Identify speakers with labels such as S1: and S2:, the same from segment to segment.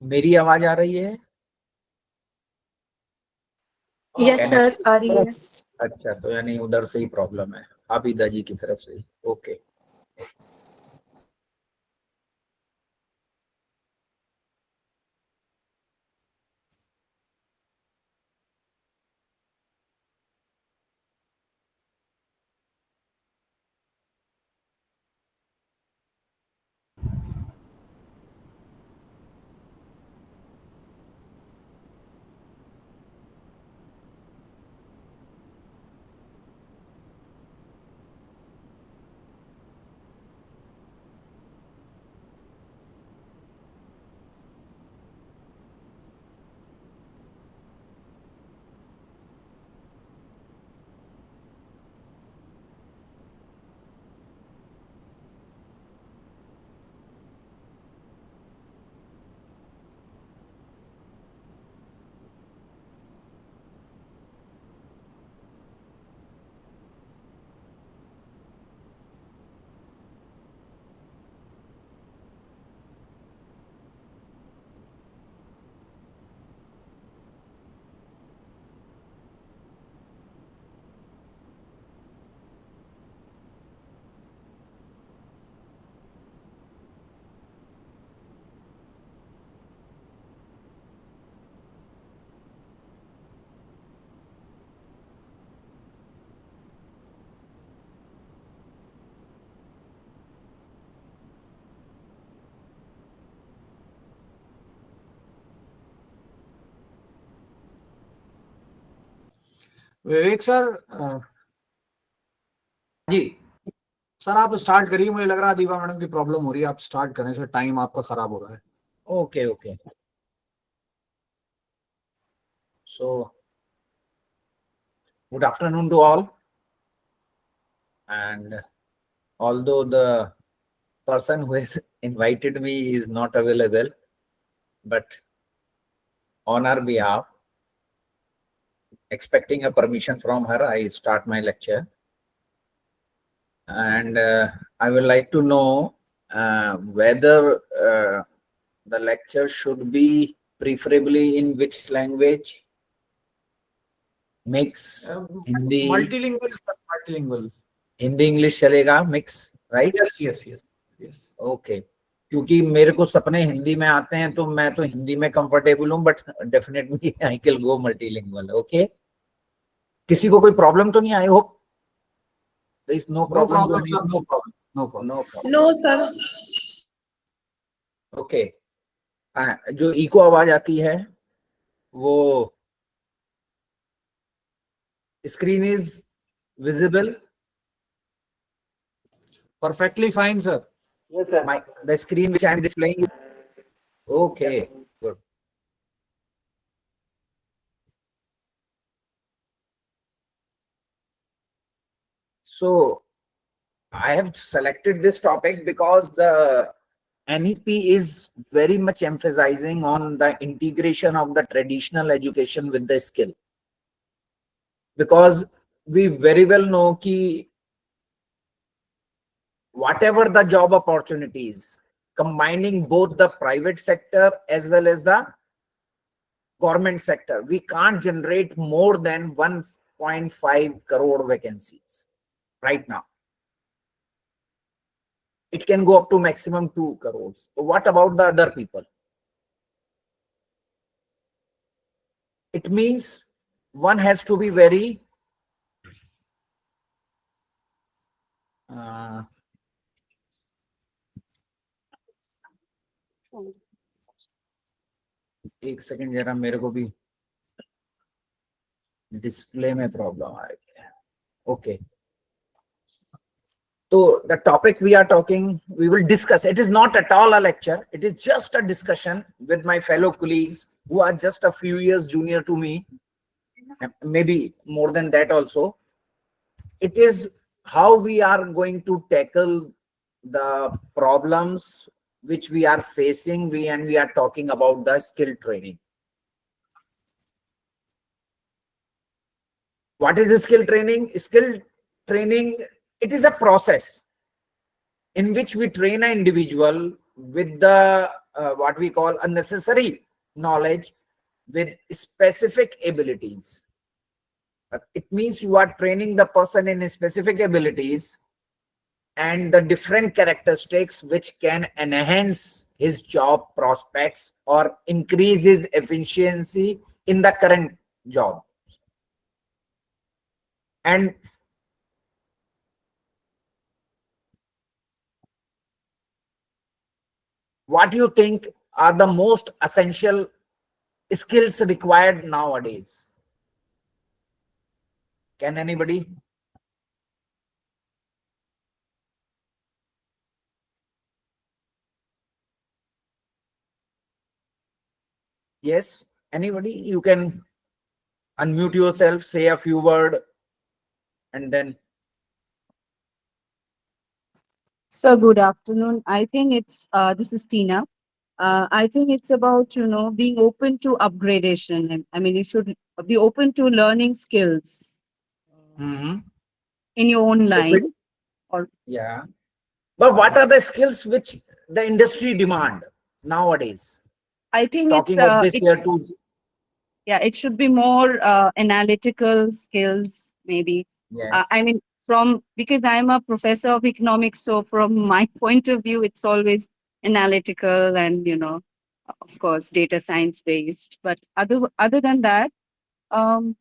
S1: मेरी आवाज आ रही है?
S2: यस सर, आ रही है।
S1: अच्छा, तो यानी उधर से ही प्रॉब्लम है, आबिदा जी की तरफ से ही। ओके।
S3: विवेक सर,
S1: जी
S3: सर आप स्टार्ट करिए। मुझे लग रहा है दीपा मैडम की प्रॉब्लम हो रही है। आप स्टार्ट करें सर, टाइम आपका खराब हो रहा है।
S1: Okay okay. So good afternoon to all, and although the person who has invited me is not available, but on our behalf, expecting a permission from her, I start my lecture. And I would like to know whether the lecture should be preferably in which language? Mix Hindi,
S3: multilingual sir, multilingual.
S1: Hindi English चलेगा, mix, right?
S3: Yes yes yes yes.
S1: Okay, क्योंकि मेरे को सपने हिंदी में आते हैं, तो मैं तो हिंदी में कंफर्टेबल हूँ, but definitely I can go multilingual. Okay, किसी को कोई प्रॉब्लम तो नहीं? I hope there is no problem
S3: sir, no problem, no problem.
S1: No problem.
S2: No sir.
S1: Okay, जो इको आवाज आती है वो screen is visible?
S3: Perfectly fine sir.
S1: Yes, sir. The screen which I am displaying is okay. Good. So I have selected this topic because the NEP is very much emphasizing on the integration of the traditional education with the skill, because we very well know ki whatever the job opportunities, combining both the private sector as well as the government sector, we can't generate more than 1.5 crore vacancies right now. It can go up to maximum 2 crores. So what about the other people? It means one has to be very एक second जरा, मेरे को भी display में problem आ रही है। Okay, so the topic we are talking, we will discuss. It is not at all a lecture, it is just a discussion with my fellow colleagues who are just a few years junior to me, maybe more than that also. It is how we are going to tackle the problems which we are facing, and we are talking about the skill training. What is skill training? Skill training, it is a process in which we train an individual with the what we call a necessary knowledge with specific abilities. It means you are training the person in specific abilities and the different characteristics which can enhance his job prospects or increase his efficiency in the current job. And what do you think are the most essential skills required nowadays? Can anybody? Yes, anybody? You can unmute yourself, say a few words, and then.
S4: So good afternoon. I think it's this is Tina. I think it's about being open to upgradation. I mean, you should be open to learning skills
S1: Mhm.
S4: in your own line. Or
S1: Yeah. But what are the skills which the industry demand nowadays?
S4: I think
S1: Talking of this year too.
S4: yeah, it should be more analytical skills, maybe. I
S1: Yes.
S4: mean, because I'm a professor of economics, so from my point of view, it's always analytical and of course, data science based. But other than that, um,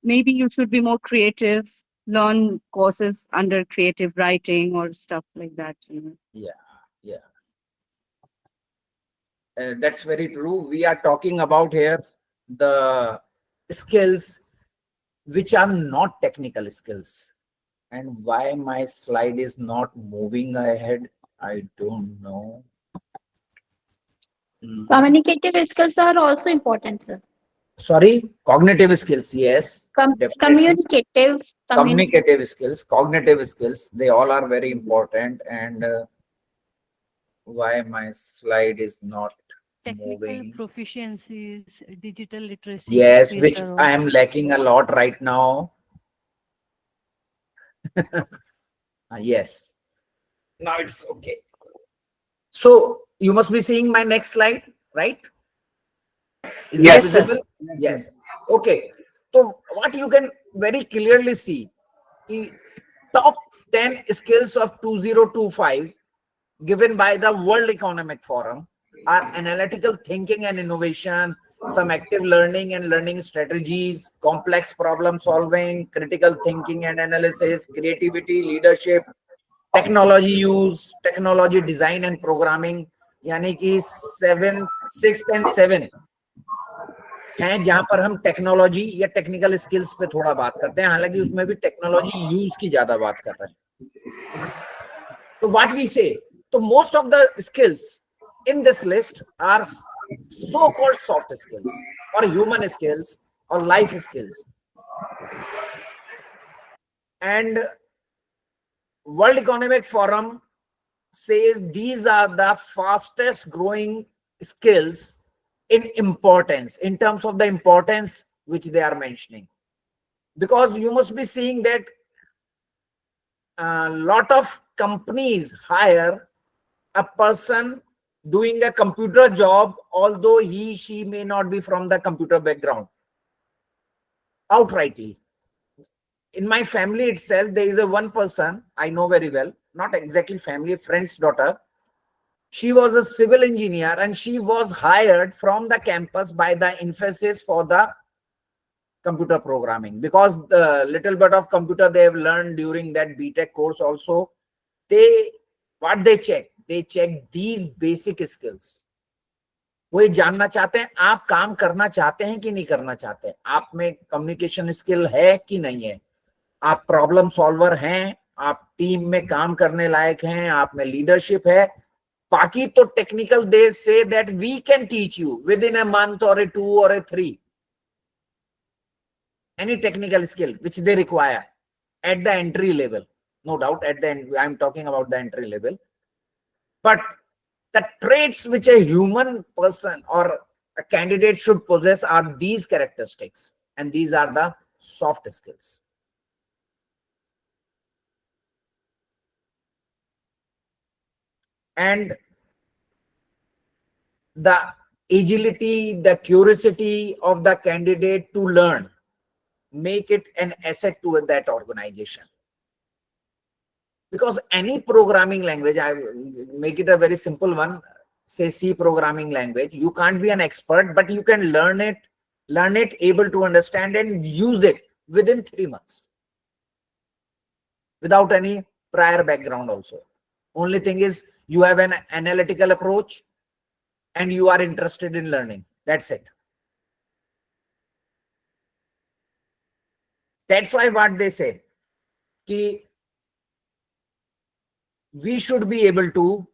S4: maybe you should be more creative, learn courses under creative writing or stuff like that.
S1: Yeah. Yeah. That's very true. We are talking about here the skills which are not technical skills. And why my slide is not moving ahead, I don't know.
S2: Communicative skills are also important, sir.
S1: Sorry, cognitive skills, yes, definitely.
S2: Communicative,
S1: Communicative skills, cognitive skills, they all are very important. And why my slide is not
S5: Technical
S1: moving?
S5: proficiencies, digital literacy.
S1: Yes,
S5: These
S1: which
S5: are
S1: I
S5: all.
S1: am lacking a lot right now. Yes, now it's okay. So you must be seeing my next slide, right? Is it
S4: Yes, sir.
S1: visible? Yes. Okay. So what you can very clearly see, the top 10 skills of 2025 given by the World Economic Forum are analytical thinking and innovation, some active learning and learning strategies, complex problem solving, critical thinking and analysis, creativity, leadership, technology use, technology design and programming, यानी कि 7, 6 and 7 हैं जहां पर हम technology या technical skills पे थोड़ा बात करते हैं, हालांकि उसमें भी टेक्नोलॉजी यूज की ज्यादा बात कर रहे हैं. तो व्हाट वी से, तो most of the skills in this list are so called soft skills or human skills or life skills. And World Economic Forum says these are the fastest growing skills in importance, in terms of the importance which they are mentioning, because you must be seeing that a lot of companies hire a person doing a computer job, although she may not be from the computer background outrightly. In my family itself, there is a one person I know very well, not exactly family, friend's daughter. She was a civil engineer and she was hired from the campus by the Infosys for the computer programming, because the little bit of computer they have learned during that BTech course also. What they check these basic skills. वो ये जानना चाहते हैं आप काम करना चाहते हैं कि नहीं करना चाहते हैं, आप में कम्युनिकेशन स्किल है कि नहीं है, आप प्रॉब्लम सॉल्वर हैं, आप टीम में काम करने लायक हैं, आप में लीडरशिप है. बाकी तो technical they say that we can teach you within a month और a 2 or a 3, any technical skill which they require at the entry level. No doubt at the end, I'm talking about the entry level. But the traits which a human person or a candidate should possess are these characteristics, and these are the soft skills. And the agility, the curiosity of the candidate to learn, make it an asset to that organization. Because any programming language, I make it a very simple one, say C programming language, you can't be an expert, but you can learn it, able to understand and use it within 3 months without any prior background also. Only thing is you have an analytical approach and you are interested in learning. That's it. That's why what they say, ki we should be able to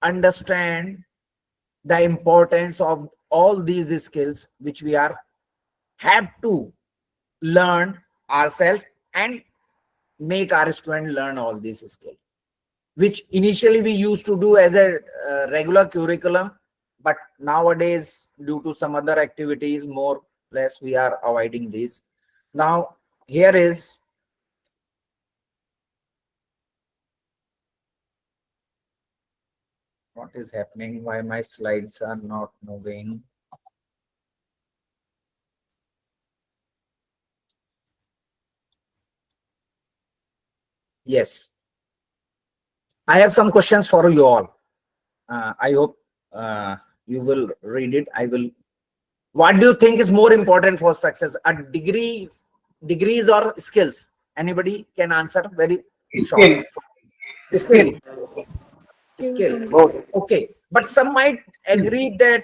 S1: understand the importance of all these skills which we have to learn ourselves and make our student learn all these skills, which initially we used to do as a regular curriculum, but nowadays due to some other activities, more or less we are avoiding these. Now here is what is happening, why my slides are not moving. Yes, I have some questions for you all. I hope you will read it. What do you think is more important for success, a degrees or skills? Anybody can answer very short. Skill. Okay, but some might agree that,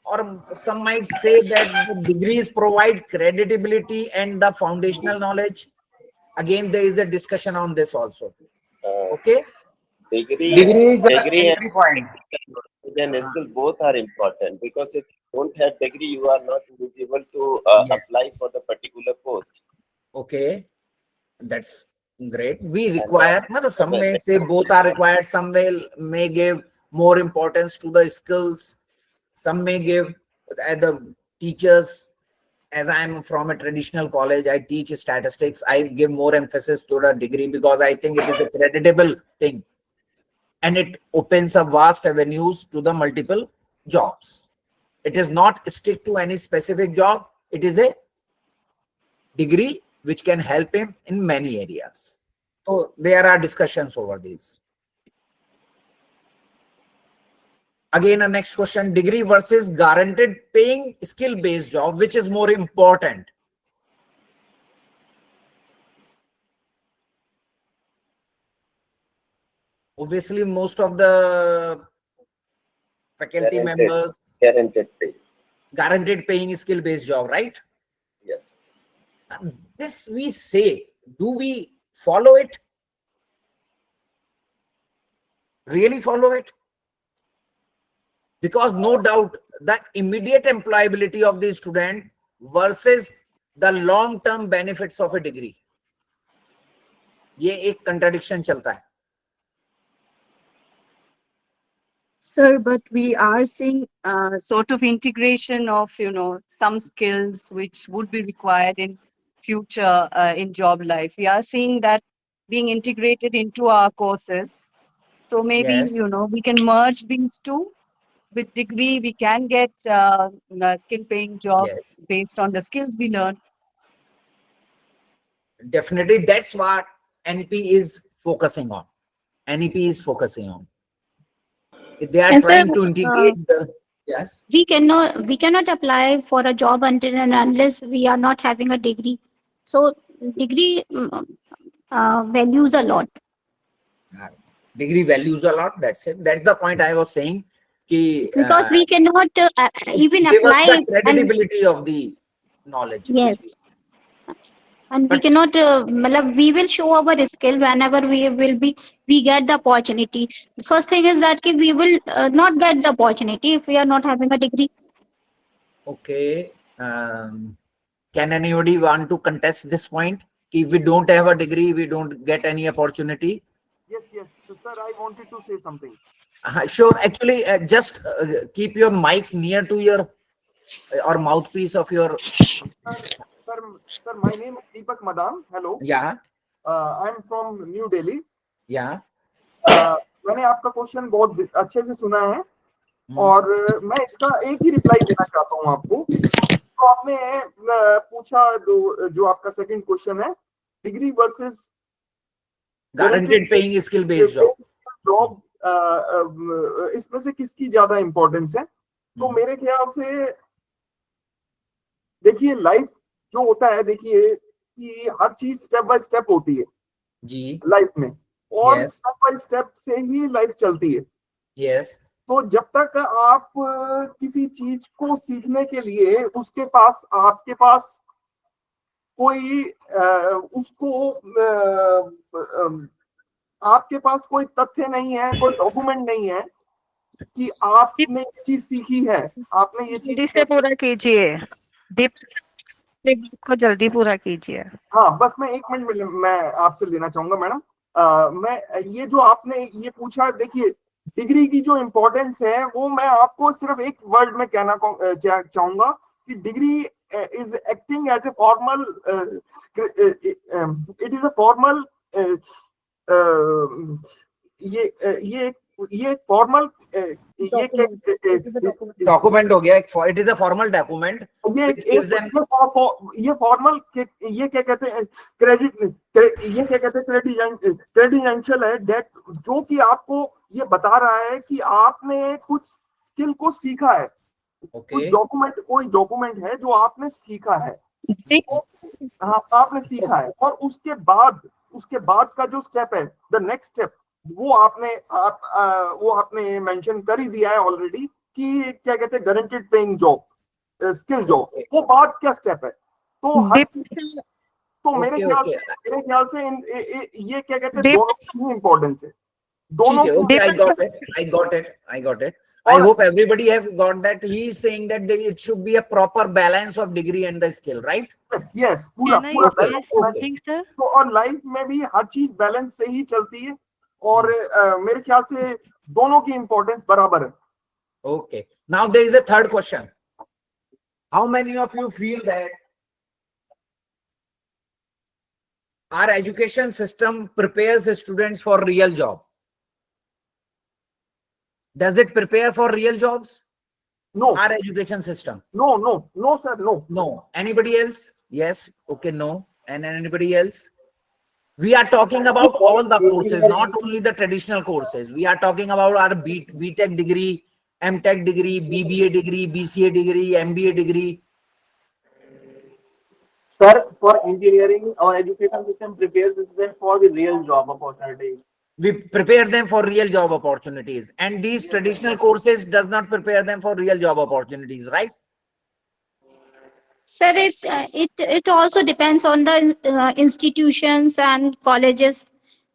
S1: or some might say that the degrees provide credibility and the foundational knowledge. Again, there is a discussion on this also. Okay.
S6: Degree and
S1: Entry point.
S6: skill both are important, because if you don't have degree, you are not eligible to apply
S1: Yes.
S6: for the particular post.
S1: Okay, that's great. We require, some may say both are required, some may give more importance to the skills, some may give the teachers. As I am from a traditional college, I teach statistics. I give more emphasis to the degree because I think it is a creditable thing and it opens up vast avenues to the multiple jobs. It is not stick to any specific job. It is a degree which can help him in many areas. So there are discussions over these. Again, a next question, degree versus guaranteed paying skill-based job, which is more important? Obviously, most of the faculty members
S6: Guaranteed pay.
S1: guaranteed paying skill-based job, right?
S6: Yes.
S1: This we say, do we follow it? Really follow it? Because no doubt the immediate employability of the student versus the long-term benefits of a degree, ये एक contradiction चलता है.
S4: Sir, but we are seeing sort of integration of, some skills which would be required in future in job life. We are seeing that being integrated into our courses. So maybe,
S1: Yes.
S4: we can merge these two. With degree, we can get skill paying jobs
S1: Yes.
S4: based on the skills we learn.
S1: Definitely, that's what NP is focusing on. NEP is focusing on. They are
S2: And sir,
S1: trying to integrate the, yes.
S2: we cannot apply for a job until and unless we are not having a degree. So degree values a lot.
S1: Degree values a lot. That's it. That's the point I was saying. Ki,
S2: Because we cannot even
S1: give us
S2: apply
S1: the credibility of the knowledge.
S2: yes. And we
S1: But-
S2: cannot, we will show our skill whenever we get the opportunity. The first thing is that we will not get the opportunity if we are not having a degree.
S1: Okay. Can anybody want to contest this point? If we don't have a degree, we don't get any opportunity.
S7: Yes, so, sir, I wanted to say something.
S1: Sure. Actually, just keep your mic near to your or mouthpiece of your.
S7: Sir, my name is Deepak Madam. Hello.
S1: Yeah.
S7: I'm from New Delhi.
S1: Yeah.
S7: मैंने आपका question बहुत अच्छे से सुना है और मैं इसका एक ही रिप्लाई देना चाहता हूँ आपको। तो आपने पूछा जो आपका सेकंड क्वेश्चन है, degree versus
S1: guaranteed paying skill based job.
S7: Job, इसमें से किसकी ज्यादा इंपॉर्टेंस है? तो मेरे ख्याल से देखिए, लाइफ जो होता है, देखिए कि हर चीज स्टेप बाय स्टेप होती है
S1: जी।
S7: लाइफ में, और
S1: Yes.
S7: स्टेप बाय स्टेप से ही लाइफ चलती है।
S1: यस।
S7: तो जब तक आप किसी चीज को सीखने के लिए उसके पास आपके पास कोई उसको आपके पास कोई तथ्य नहीं है, कोई डॉक्यूमेंट नहीं है कि आपने ये चीज सीखी है, आपने ये
S8: जल्दी
S7: चीज
S8: से पूरा कीजिए दीप, को जल्दी पूरा कीजिए।
S7: हाँ, बस मैं 1 मिनट मैं आपसे लेना चाहूंगा मैडम। मैं ये जो आपने ये पूछा, देखिए डिग्री की जो इम्पोर्टेंस है वो मैं आपको सिर्फ एक वर्ड में कहना चाहूंगा कि degree is acting as a formal, it is a formal, ये फॉर्मल, ये
S1: डॉक्यूमेंट हो गया, it is a formal document
S7: ये
S1: which gives an-
S7: ये फॉर्मल, ये क्या कहते हैं, ये क्या कहते हैं, क्रेडेंशियल है डेट, जो कि आपको ये बता रहा है कि आपने कुछ स्किल को सीखा है, कुछ डॉक्यूमेंट, कोई डॉक्यूमेंट है जो आपने सीखा है। हाँ, आपने सीखा है, और उसके बाद का जो स्टेप है, द नेक्स्ट स्टेप, वो आपने मेंशन कर ही दिया है ऑलरेडी कि क्या कहते हैं, guaranteed paying job, skill job, वो बाद क्या स्टेप है। तो हर तो मेरे ख्याल से ये क्या कहते हैं, दोनों की इम्पोर्टेंस है, दोनों
S1: Okay, I got it. I hope everybody have got that. He is saying that it should be a proper balance of degree and the skill, right?
S7: yes, पूरा
S5: Can I
S7: पूरा
S5: say
S7: balance।
S5: something, sir?
S7: तो और life में भी हर चीज balance से ही चलती है, और मेरे ख्याल से दोनों की इम्पोर्टेंस बराबर है।
S1: Okay. Now there is a third question. How many of you feel that our education system prepares students for real job? Does it prepare for real jobs?
S7: No.
S1: Our education system?
S7: No, sir, no.
S1: No. Anybody else? Yes. Okay, no. And anybody else? We are talking about all the courses, not only the traditional courses. We are talking about our BTech degree, MTech degree, BBA degree, BCA degree, MBA degree.
S9: Sir, for engineering, our education system prepares them for the real job opportunities.
S1: We prepare them for real job opportunities, and these traditional courses does not prepare them for real job opportunities, right?
S2: Sir, it also depends on the institutions and colleges.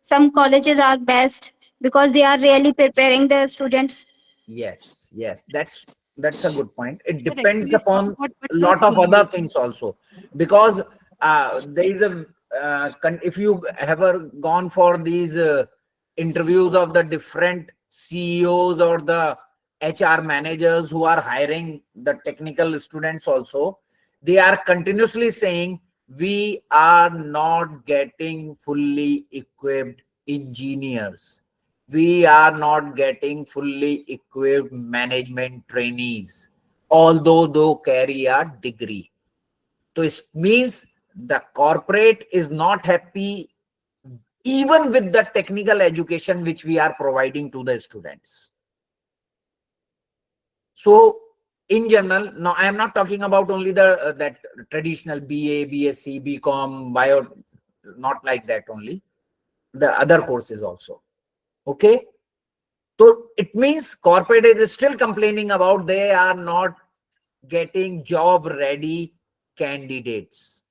S2: Some colleges are best because they are really preparing the students.
S1: Yes, that's a good point. It
S5: Sir,
S1: depends
S5: actually,
S1: upon
S5: what
S1: a lot of
S5: the-
S1: other things also, because there is a if you ever gone for these interviews of the different CEOs or the HR managers who are hiring the technical students also, they are continuously saying we are not getting fully equipped engineers. We are not getting fully equipped management trainees, although they carry a degree. So it means the corporate is not happy even with the technical education which we are providing to the students. So in general, now I am not talking about only the that traditional BA, BSc, BCom, bio, not like that only, the other courses also. Okay. So it means corporate is still complaining about they are not getting job ready candidates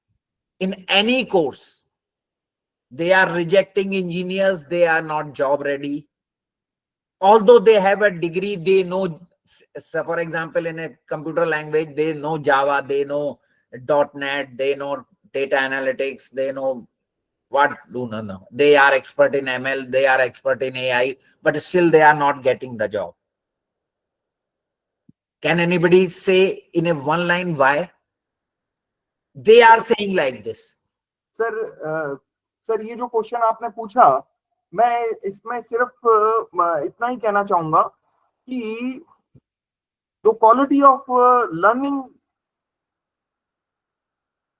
S1: in any course. They are rejecting engineers. They are not job ready. Although they have a degree, they know, so for example, in a computer language, they know Java, they know .NET, they know data analytics, they know what, no. They are expert in ML, they are expert in AI, but still they are not getting the job. Can anybody say in a one line why? They are saying like this.
S7: Sir ये जो question आपने पूछा, मैं इसमें सिर्फ इतना ही कहना चाहूंगा कि the quality of learning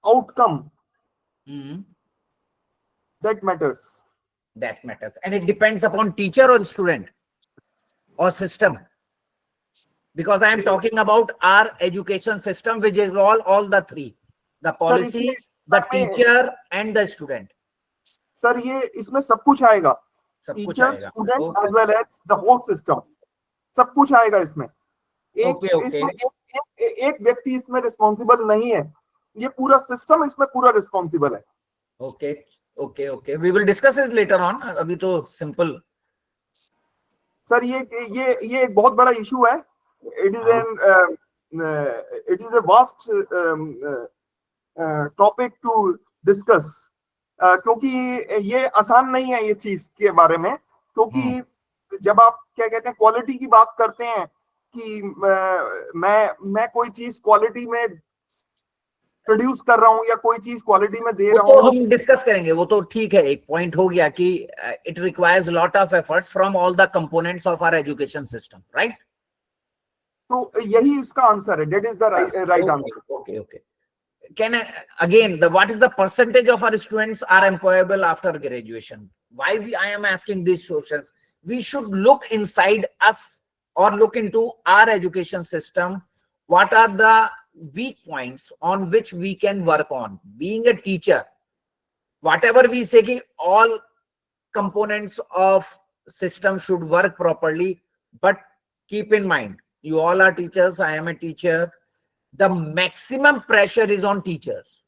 S7: outcome that matters.
S1: That matters, and it depends upon teacher or student or system, because I am talking about our education system, which is all the three: the policies, the teacher, and the student.
S7: Sir ये इसमें सब कुछ आएगा,
S1: सब कुछ
S7: teacher,
S1: आएगा.
S7: Student as well as the whole system, सब कुछ आएगा इसमें. एक इसमें एक व्यक्ति इसमें रिस्पॉन्सिबल नहीं है, ये पूरा सिस्टम इसमें पूरा रिस्पॉन्सिबल है.
S1: Okay, we will discuss this later on. अभी तो simple.
S7: सर ये एक बहुत बड़ा इशू है. It is a vast topic to discuss. क्योंकि ये आसान नहीं है ये चीज के बारे में, क्योंकि जब आप क्या कहते हैं क्वालिटी की बात करते हैं कि मैं कोई चीज क्वालिटी में प्रोड्यूस कर रहा हूँ या कोई चीज क्वालिटी में दे रहा
S1: वो तो
S7: हूँ,
S1: हम डिस्कस करेंगे, वो तो ठीक है. एक पॉइंट हो गया कि it requires lot of efforts from all the components of our education system, right?
S7: तो यही इसका आंसर है. That is the right answer.
S1: Okay. Can I, again, what is the percentage of our students are employable after graduation? Why I am asking these questions? We should look inside us or look into our education system. What are the weak points on which we can work on? Being a teacher, whatever we say, ki all components of system should work properly, but keep in mind, you all are teachers, I am a teacher. The maximum pressure is on teachers.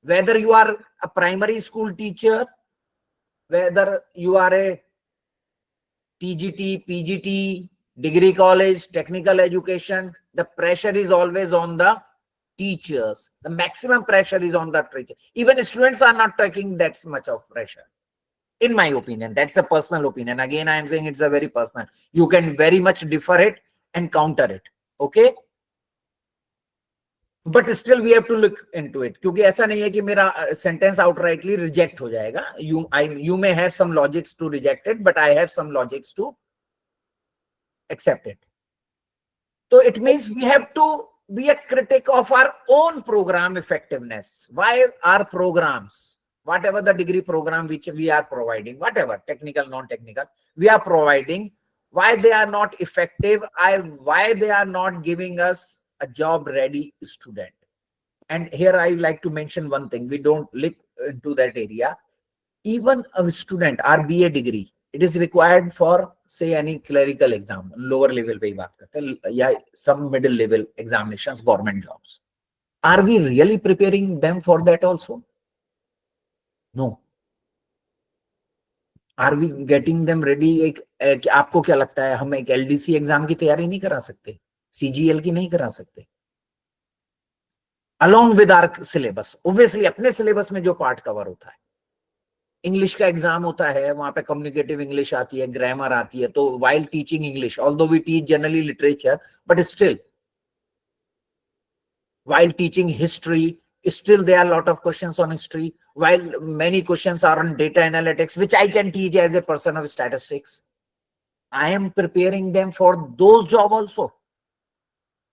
S1: Whether you are a primary school teacher, whether you are a TGT, PGT, degree college, technical education, the pressure is always on the teachers. The maximum pressure is on the teacher. Even students are not taking that much of pressure. In my opinion, that's a personal opinion. Again, I am saying it's a very personal. You can very much differ it and counter it. Okay? But still we have to look into it, क्योंकि ऐसा नहीं है कि मेरा sentence outrightly reject हो जाएगा. You may have some logics to reject it, but I have some logics to accept it. So it means we have to be a critic of our own program effectiveness. Why our programs, whatever the degree program which we are providing, whatever technical, non-technical, we are providing, why they are not effective, why they are not giving us a job ready student. And here I like to mention one thing. We don't look into that area. Even a student, our BA degree, it is required for say any clerical exam, lower level पे ही बात करते हैं, या some middle level examinations, government jobs. Are we really preparing them for that also? No. Are we getting them ready? आपको क्या लगता है हम एक LDC एग्जाम की तैयारी नहीं करा सकते, CGL की नहीं करा सकते? Along with our syllabus, obviously अपने syllabus में जो part cover होता है, इंग्लिश का एग्जाम होता है, वहां पे कम्युनिकेटिव इंग्लिश आती है, ग्रामर आती है. तो while teaching English, although we teach generally literature, but still while teaching history, still there are a lot of questions on history, while many questions are on data analytics, which I can teach as a person of statistics. I am preparing them for those jobs also,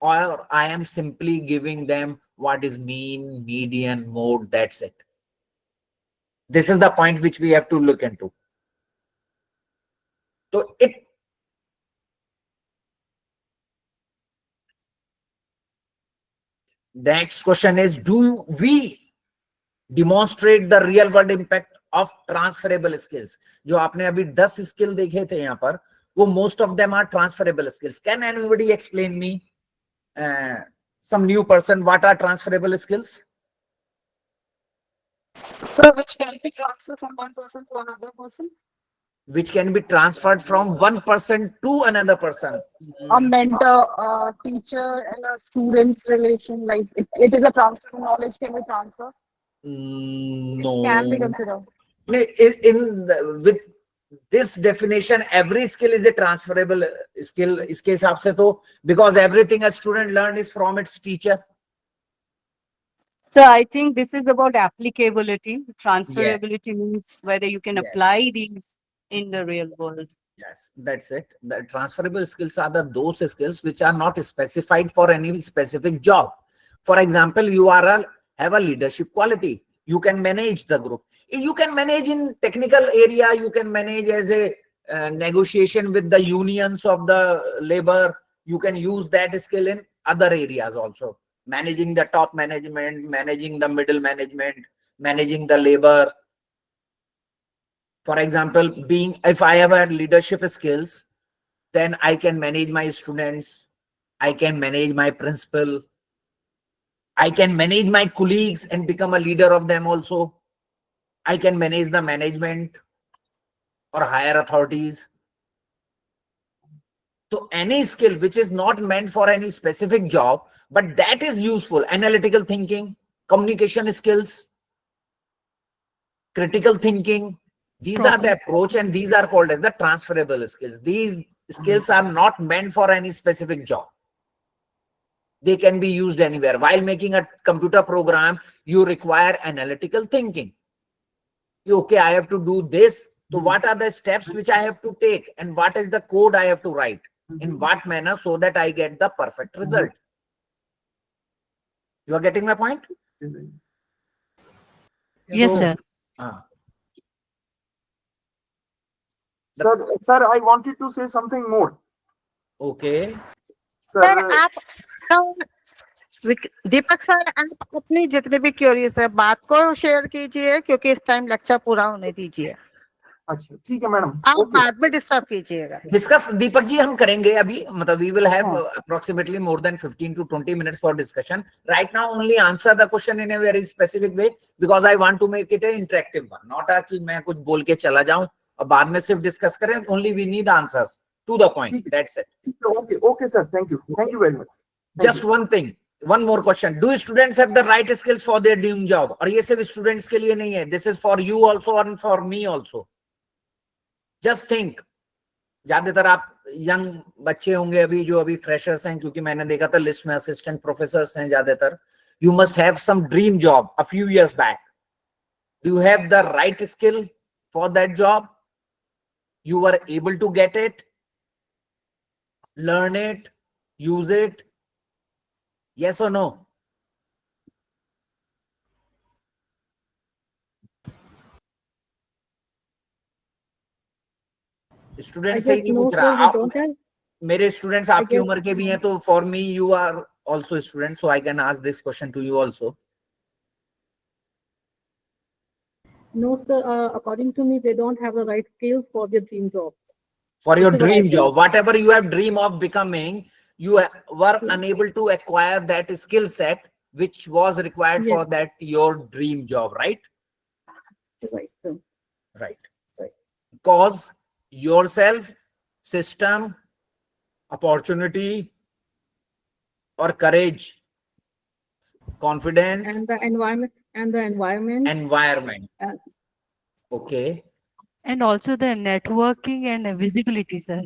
S1: or I am simply giving them what is mean, median, mode, that's it. This is the point which we have to look into. So the next question is, do we demonstrate the real world impact of transferable skills? जो आपने अभी 10 skill देखे थे यहाँ पर, वो most of them are transferable skills. Can anybody explain me, some new person, what are transferable skills?
S8: So which can be transferred from one person to another person?
S1: Which can be transferred from one person to another person.
S8: A mentor, a teacher, and a student's relation, like it is a transfer of knowledge can be transferred.
S1: No.
S8: Can be considered.
S1: With this definition, every skill is a transferable skill. इसके हिसाब से तो, because everything a student learn is from its teacher.
S4: So I think this is about applicability. Transferability means whether you can apply these in the real world.
S1: Yes, that's it. The transferable skills are those skills which are not specified for any specific job. For example, you have a leadership quality. You can manage the group. You can manage in technical area. You can manage as a negotiation with the unions of the labor. You can use that skill in other areas also. Managing the top management, managing the middle management, managing the labor. For example, if I have a leadership skills, then I can manage my students. I can manage my principal. I can manage my colleagues and become a leader of them also. I can manage the management or higher authorities. So any skill which is not meant for any specific job, but that is useful, analytical thinking, communication skills, critical thinking, these are the approach, and these are called as the transferable skills. These skills are not meant for any specific job. They can be used anywhere. While making a computer program, you require analytical thinking. Okay, I have to do this. So what are the steps which I have to take, and what is the code I have to write? In what manner, so that I get the perfect result? You are getting my point?
S5: Yes,
S3: So-
S5: sir.
S7: Sir, I wanted to say something more.
S1: Okay.
S10: Sir
S7: Sir,
S10: आप दीपक sir आप अपनी जितने भी curies है बात को share कीजिए क्योंकि इस टाइम लेक्चर पूरा होने दीजिए
S7: अच्छा ठीक है मैडम.
S10: आप
S7: Okay.
S10: बाद में डिस्टर्ब कीजिएगा.
S1: डिस्कस दीपक जी हम करेंगे अभी, मतलब we will have approximately more than 15 to 20 minutes for discussion. Right now only answer the question in a very specific way because I want to make it an interactive one, not a कि मैं कुछ बोल के चला जाऊं और बाद में सिर्फ डिस्कस करें. Only we need answers to the point. That's it.
S7: Okay, sir. Thank you. Thank you very much. Thank
S1: Just one thing, one more question. Do students have the right skills for their dream job? और ये सिर्फ students के लिए नहीं है. This is for you also and for me also. Just think. ज्यादातर आप young बच्चे होंगे अभी जो अभी फ्रेशर्स हैं, क्योंकि मैंने देखा था लिस्ट में असिस्टेंट प्रोफेसर्स हैं ज्यादातर. You must have some dream job a few years back. Do you have the right skill for that job? You were able to get it, learn it, use it? Yes or no? Student से ही नहीं पूछ रहा. आप मेरे students आपकी उम्र के भी हैं, तो for me you are also student, so I can ask this question to you also.
S11: No, sir. According to me, they don't have the right skills for their dream job.
S1: For your
S11: This is what I
S1: dream
S11: think.
S1: job, whatever you have dream of becoming, you were unable to acquire that skill set which was required for
S11: Yes.
S1: that your dream job, right?
S11: Right. So,
S1: Right. Cause yourself, system, opportunity, or courage, confidence,
S11: and the environment.
S1: environment.
S11: And-
S1: Okay.
S5: And also the networking and visibility, sir.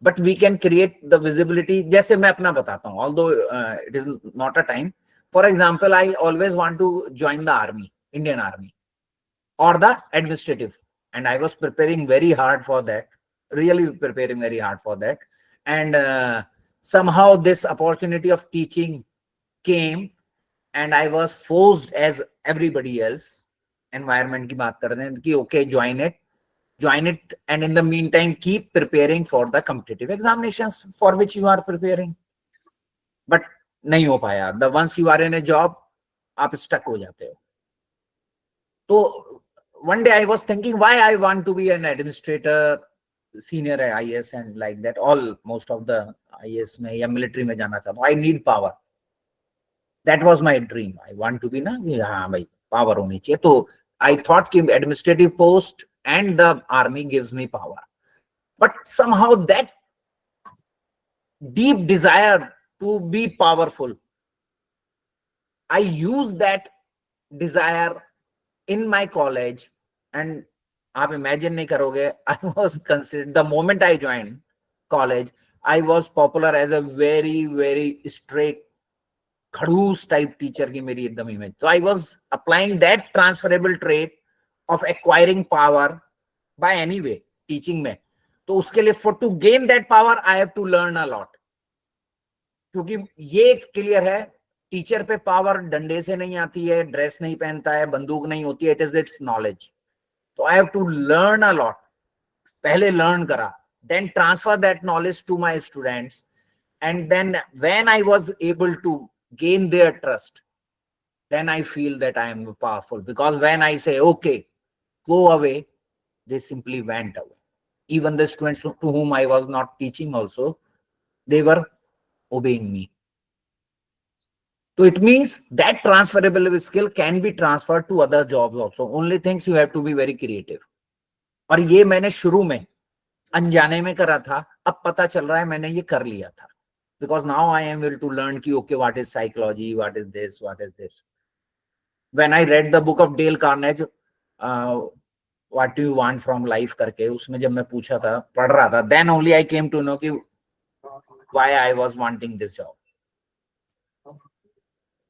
S1: But we can create the visibility. जैसे मैं अपना बताता हूँ, although it is not a time. For example, I always want to join the army, Indian Army, or the administrative, and I was preparing very hard for that, really preparing very hard for that, and somehow this opportunity of teaching came, and I was forced as everybody else. Environment की बात कर रहे हैं कि okay, join it, and in the meantime keep preparing for the competitive examinations for which you are preparing. But नहीं हो पाया. The once you are in a job, आप stuck हो जाते हो. तो one day I was thinking why I want to be an administrator, senior IAS and like that. All most of the IAS में या military में जाना चाहता हूँ. I need power. That was my dream. I want to be ना, हाँ भाई power होनी चाहिए. तो I thought कि administrative post and the army gives me power. But somehow that deep desire to be powerful, I use that desire in my college, and आप imagine नहीं करोगे, I was considered, the moment I joined college, I was popular as a very, very strict खड़ूस type teacher की मेरी एकदम image. So I was applying that transferable trait of acquiring power by any way teaching में, तो उसके लिए for to gain that power I have to learn a lot. क्योंकि ये क्लियर है, टीचर पे पावर डंडे से नहीं आती है, ड्रेस नहीं पहनता है, बंदूक नहीं होती है, इट इज इट्स नॉलेज. तो I have to learn a lot. पहले लर्न करा, then transfer that knowledge to my students, and then when I was able to gain their trust, then I feel that I am powerful, because when I say okay, go away, they simply went away. Even the students to whom I was not teaching also, they were obeying me. So it means that transferable skill can be transferred to other jobs also. Only things you have to be very creative. और ये मैंने शुरू में अनजाने में करा था, अब पता चल रहा है मैंने ये कर लिया था. Because now I am able to learn कि okay, what is psychology, what is this, what is this. When I read the book of Dale Carnegie, what do you want from life करके, उसमें जब मैं पूछा था, पढ़ रहा था, then only I came to know कि why I was wanting this job.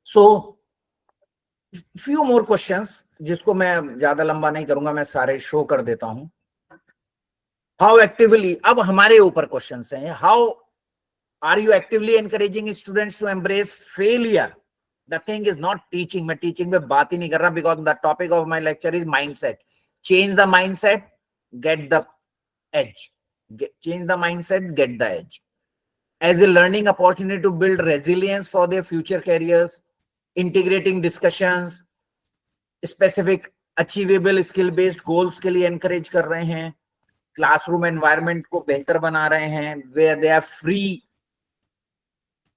S1: So few more questions, जिसको मैं ज्यादा लंबा नहीं करूंगा, मैं सारे शो कर देता हूं. How actively, अब हमारे ऊपर क्वेश्चंस हैं. How are you actively encouraging students to embrace failure? The thing is not teaching. मैं teaching में बात ही नहीं कर रहा, because the topic of my lecture is mindset. Change the mindset, get the edge. Change the mindset, get the edge. As a learning opportunity to build resilience for their future careers, integrating discussions, specific achievable skill based goals के लिए encourage कर रहे हैं. Classroom environment को बेहतर बना रहे हैं, where they are free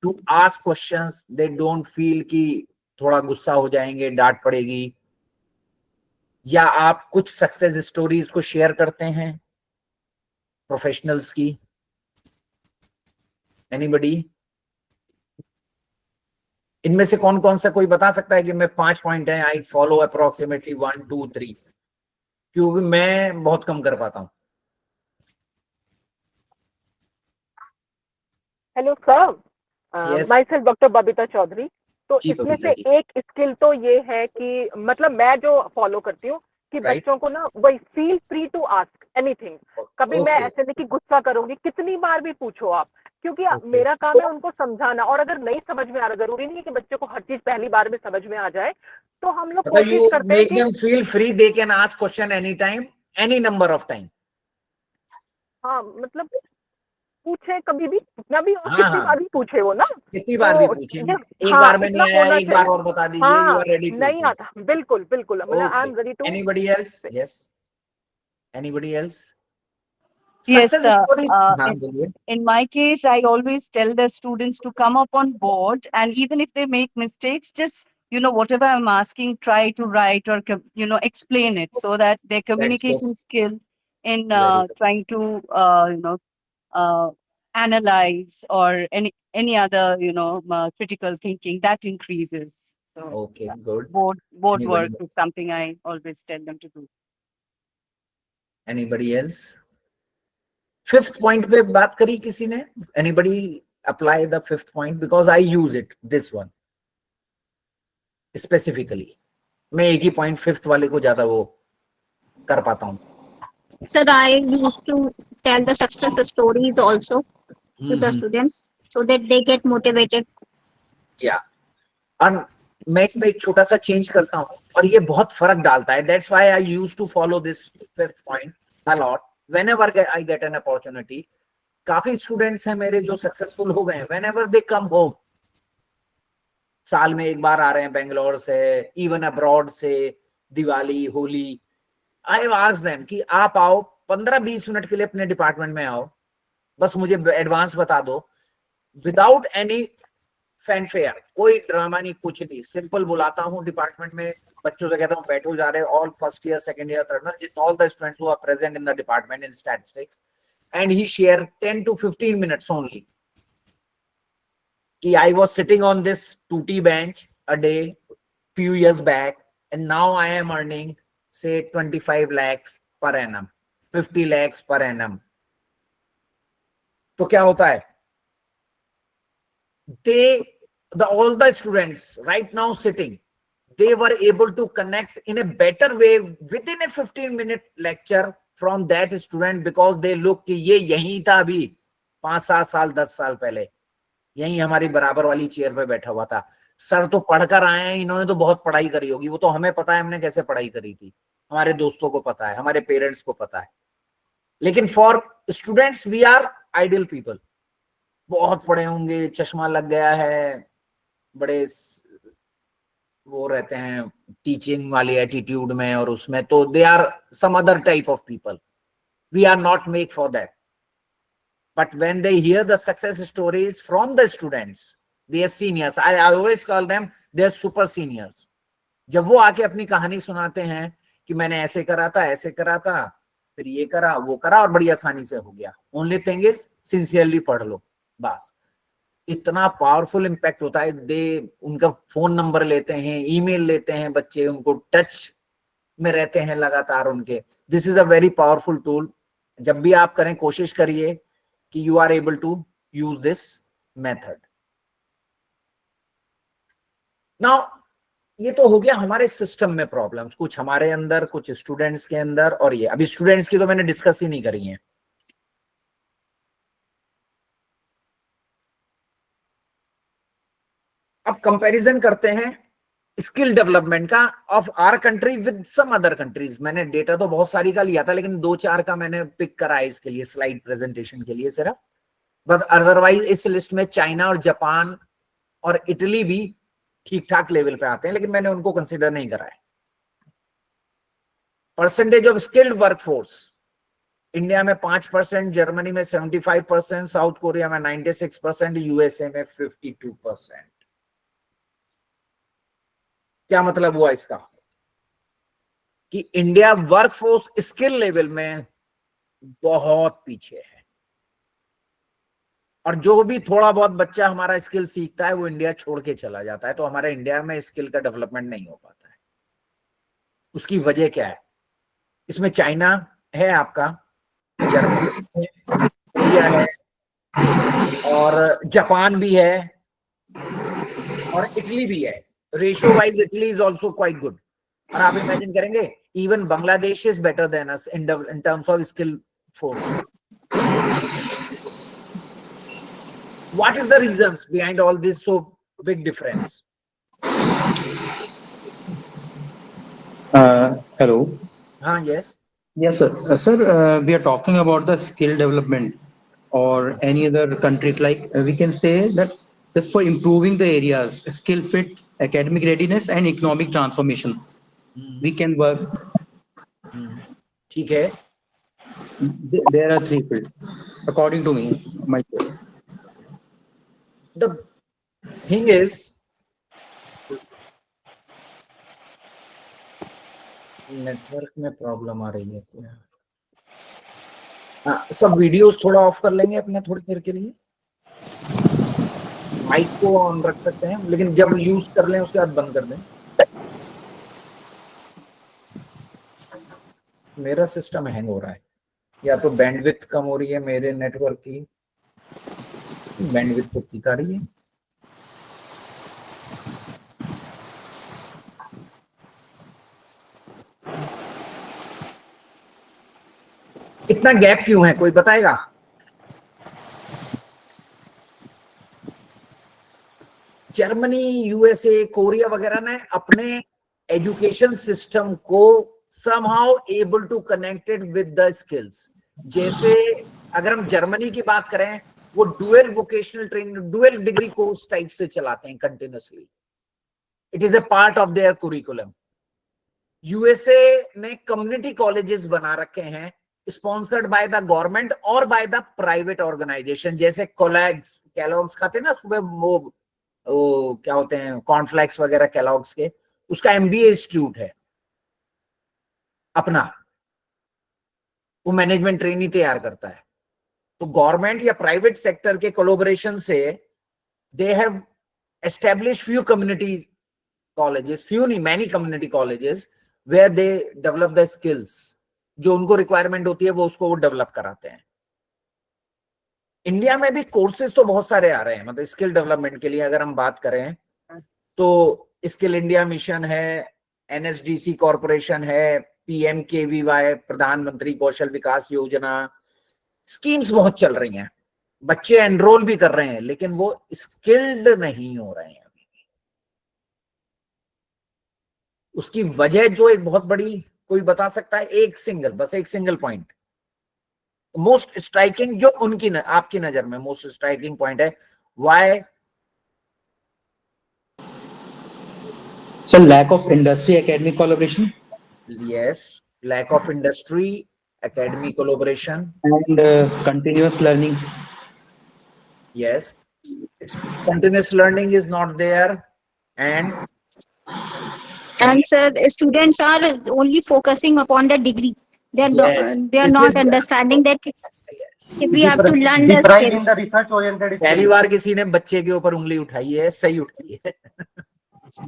S1: to ask questions. They don't feel कि थोड़ा गुस्सा हो जाएंगे, डांट पड़ेगी. या आप कुछ सक्सेस स्टोरीज को शेयर करते हैं प्रोफेशनल्स की? एनीबडी? इनमें से कौन कौन सा कोई बता सकता है कि मैं 5 पॉइंट है, आई फॉलो अप्रोक्सीमेटली 1 2 3? क्योंकि मैं बहुत कम कर पाता हूं.
S12: Hello sir,
S1: Yes.
S12: Myself doctor Babita Chaudhary. तो
S1: जी,
S12: इसमें
S1: बबीता
S12: से
S1: जी.
S12: एक स्किल तो ये है कि मतलब मैं जो फॉलो करती हूँ कि
S1: Right.
S12: बच्चों को ना वही feel free to ask anything. कभी मैं
S1: Okay.
S12: ऐसे नहीं कि गुस्सा करूंगी, कितनी बार भी पूछो आप, क्योंकि
S1: Okay.
S12: मेरा काम है उनको समझाना. और अगर नहीं समझ में आ रहा, जरूरी नहीं है कि बच्चों को हर चीज पहली बार में समझ में आ जाए, तो हम लोग
S1: मतलब
S12: कोशिश
S1: you
S12: करते हैं
S1: make
S12: कि
S1: them feel free, they can ask question anytime, any number of time.
S12: हाँ, मतलब पूछे कभी भी, कितना भी, और
S1: हाँ,
S12: कितनी
S1: हाँ.
S12: बार भी पूछे वो ना.
S1: कितनी बार भी
S12: तो
S1: पूछे,
S12: ये
S1: एक
S12: हाँ,
S1: बार में
S12: इतना
S1: नहीं आया,
S12: होना
S1: एक बार
S12: चाहिए.
S1: और बता दीजिए. You
S12: हाँ,
S1: are ready to
S12: नहीं
S1: do.
S12: आता, बिल्कुल बिल्कुल, मतलब I am ready to.
S1: Anybody else? Yes. Anybody else?
S4: Yes,
S1: Success stories. हाँ,
S4: in,
S1: बोलिए.
S4: in my case, I always tell the students to come up on board, and even if they make mistakes, just, whatever I'm asking, try to write or, explain it, so that their
S1: That's good.
S4: communication skill in
S1: Very good.
S4: trying to, analyze or any other, critical thinking, that increases. So
S1: Okay, good.
S4: board
S1: Anybody
S4: work
S1: else?
S4: is something I always tell them to do.
S1: Anybody else? Fifth point पे बात करी किसी ने? Anybody apply the fifth point? Because I use it, this one specifically. मैं एक ही point fifth वाले को ज्यादा वो कर पाता हूँ.
S2: Sir, I used to tell the success stories also to the students so that they get motivated.
S1: Yeah. और मैं इसमें एक छोटा सा चेंज करता हूँ और ये बहुत फर्क डालता है. That's why I used to follow this fifth point a lot. Whenever I get an opportunity, काफी स्टूडेंट्स हैं मेरे जो सक्सेसफुल हो गए हैं. Whenever they come home, साल में एक बार आ रहे हैं बेंगलोर से, इवन अब्रॉड से, Diwali, Holi. I ask them कि आप आओ 15-20 मिनट के लिए अपने डिपार्टमेंट में आओ, बस मुझे एडवांस बता दो, विदाउट एनी फैनफेयर, कोई ड्रामा नहीं, कुछ नहीं. सिंपल बुलाता हूँ डिपार्टमेंट में, बच्चों से कहता हूँ बैठो जा रहे, all first year, second year, third year, all the students who are present in the department in statistics, and he share 10 to 15 minutes only कि I was sitting on this 2T bench a day few years back, and now I am earning say 25 lakhs per annum, 50 lakhs per annum. तो क्या होता है? All the students right now sitting, they were able to connect in a better way within a 15-minute lecture from that student, because they look कि ये यहीं था अभी 5-7 साल 10 साल पहले, यहीं हमारी बराबर वाली चेयर पे बैठा हुआ था। सर तो पढ़कर आए हैं, इन्होंने तो बहुत पढ़ाई करी होगी, वो तो हमें पता है हमने कैसे पढ़ाई करी थी, हमारे दोस्तों को पता है, हमारे पेरेंट्स को पता है। लेकिन for students we are ideal people, बहुत पढ़े होंगे, चश्मा लग गया है, बड़े वो रहते हैं टीचिंग वाली एटीट्यूड में और उसमें, तो they are some other type of people, we are not make for that. But when they hear the success stories from the students, they are seniors. I always call them they are super seniors. जब वो आके अपनी कहानी सुनाते हैं कि मैंने ऐसे करा था, ऐसे करा था, फिर ये करा, वो करा और बड़ी आसानी से हो गया। Only thing is सिंसियरली पढ़ लो, बस। इतना पावरफुल इम्पैक्ट होता है। दे उनका फोन नंबर लेते हैं, ईमेल लेते हैं बच्चे, उनको टच में रहते हैं लगातार उनके। This is a very powerful tool. जब भी आप करें, कोशिश करिए कि you are able to use this method. Now ये तो हो गया हमारे सिस्टम में प्रॉब्लम्स, कुछ हमारे अंदर, कुछ स्टूडेंट्स के अंदर, और ये अभी स्टूडेंट्स की तो मैंने डिस्कस ही नहीं करी है। अब कंपैरिजन करते हैं स्किल डेवलपमेंट का of our country with some other countries. मैंने डेटा तो बहुत सारी का लिया था, लेकिन 2-4 का मैंने पिक करा है इसके लिए, स्लाइड प्रेजेंटेशन के लिए सिर्फ। बट अदरवाइज इस लिस्ट में चाइना और जापान और इटली भी ठीक ठाक लेवल पे आते हैं, लेकिन मैंने उनको कंसिडर नहीं करा है। Percentage of skilled workforce, India में 5%, जर्मनी में 75%, साउथ कोरिया में 96%, यूएसए में 52%। क्या मतलब हुआ इसका? कि इंडिया वर्कफोर्स स्किल लेवल में बहुत पीछे है, और जो भी थोड़ा बहुत बच्चा हमारा स्किल सीखता है वो इंडिया छोड़ के चला जाता है। तो हमारे इंडिया में स्किल का डेवलपमेंट नहीं हो पाता है। उसकी वजह क्या है? इसमें चाइना है आपका, जर्मनी है, कोरिया है, और जापान भी है, और इटली भी है। Ratio wise Italy is also quite good. और आप इमेजिन करेंगे even Bangladesh is better than us in terms of skill force. What is the reasons behind all this so big difference?
S13: Hello.
S1: Yes.
S13: Yes, sir. Sir, we are talking about the skill development or any other countries. Like we can say that just for improving the areas, skill fit, academic readiness, and economic transformation, we can work.
S1: ठीक है.
S13: There are 3 fields, according to me.
S1: The thing is, network में problem आ रही है क्या? हाँ, सब videos थोड़ा of कर लेंगे अपने थोड़ी देर के लिए। माइक को ऑन रख सकते हैं, लेकिन जब यूज कर लें उसके बाद बंद कर दें। मेरा सिस्टम हैंग हो रहा है, या तो बैंडविड्थ कम हो रही है मेरे नेटवर्क की, बैंडविड्थ तो ठीक आ रही है। इतना गैप क्यों है, कोई बताएगा? जर्मनी, यूएसए, कोरिया वगैरह ने अपने एजुकेशन सिस्टम को somehow able to connect it with the skills। जैसे अगर हम जर्मनी की बात करें, वो dual vocational training, dual degree course type से चलाते हैं continuously. It is a part of their curriculum. USA ने कम्युनिटी कॉलेजेस बना रखे हैं, स्पॉन्सर्ड बाय द गवर्नमेंट और बाय द प्राइवेट ऑर्गेनाइजेशन। जैसे कैलॉग्स खाते हैं ना सुबह, वो क्या होते हैं, कॉर्नफ्लेक्स वगैरह कैलॉग्स के, उसका एमबीए इंस्टीट्यूट है अपना, वो मैनेजमेंट ट्रेनी तैयार करता है। तो गवर्नमेंट या प्राइवेट सेक्टर के कोलैबोरेशन से they have established few community colleges, few नहीं many community colleges, where they develop the skills. जो उनको रिक्वायरमेंट होती है वो उसको वो डेवलप कराते हैं। इंडिया में भी कोर्सेज तो बहुत सारे आ रहे हैं, मतलब स्किल डेवलपमेंट के लिए अगर हम बात करें तो स्किल इंडिया मिशन है, NSDC कॉरपोरेशन है, PMKVY प्रधानमंत्री कौशल विकास योजना, स्कीम्स बहुत चल रही हैं, बच्चे एनरोल भी कर रहे हैं, लेकिन वो स्किल्ड नहीं हो रहे हैं अभी। उसकी वजह जो एक बहुत बड़ी, कोई बता सकता है? एक सिंगल पॉइंट मोस्ट स्ट्राइकिंग, जो उनकी आपकी नजर में मोस्ट स्ट्राइकिंग पॉइंट है, why?
S13: So lack of industry academic collaboration.
S1: Yes, lack of industry academic collaboration
S13: And continuous learning.
S1: Yes, continuous learning is not there, and
S2: sir, students are only focusing upon the degree. They are
S1: Yes,
S2: they are
S1: this
S2: not
S1: is the-
S2: understanding that we have to learn the
S9: Deprived in
S2: skills.
S9: the research oriented
S1: पहली बार किसी ने बच्चे के ऊपर उंगली उठाई है, सही उठाई है।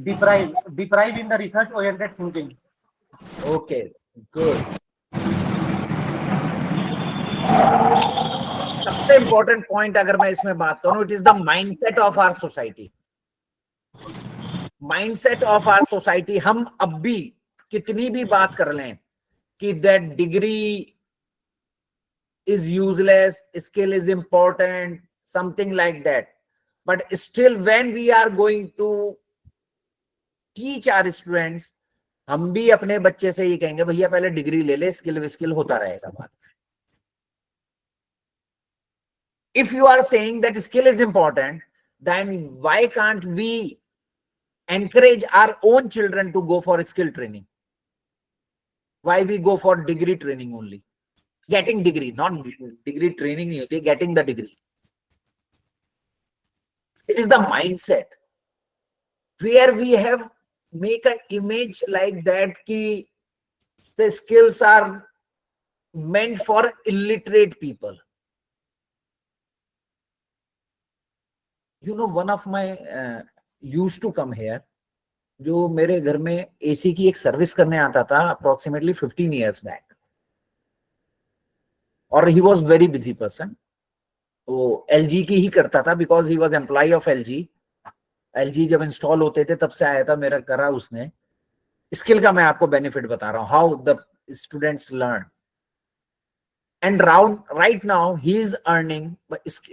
S9: deprived in the research oriented thinking.
S1: Okay, good. सबसे इंपॉर्टेंट पॉइंट अगर मैं इसमें बात करूं, it is the mindset of our society. Mindset of our society, हम अब भी कितनी भी बात कर लें कि that degree is useless, skill is important, something like that, but still when we are going to teach our students, हम भी अपने बच्चे से ये कहेंगे भैया पहले डिग्री ले ले, स्किल होता रहेगा बाद में। If you are saying that skill is important, then why can't we encourage our own children to go for skill training? Why we go for degree training only? Getting degree, not degree training, getting the degree. It is the mindset where we have make an image like that ki the skills are meant for illiterate people. You know, one of my used to come here, जो मेरे घर में AC की एक service करने आता था approximately 15 years back. और he was very busy person, वो LG की ही करता था because he was employ of LG जब इंस्टॉल होते थे तब से आया था, मेरा करा उसने। स्किल का मैं आपको बेनिफिट बता रहा हूँ, how the students learn, and right now he is earning,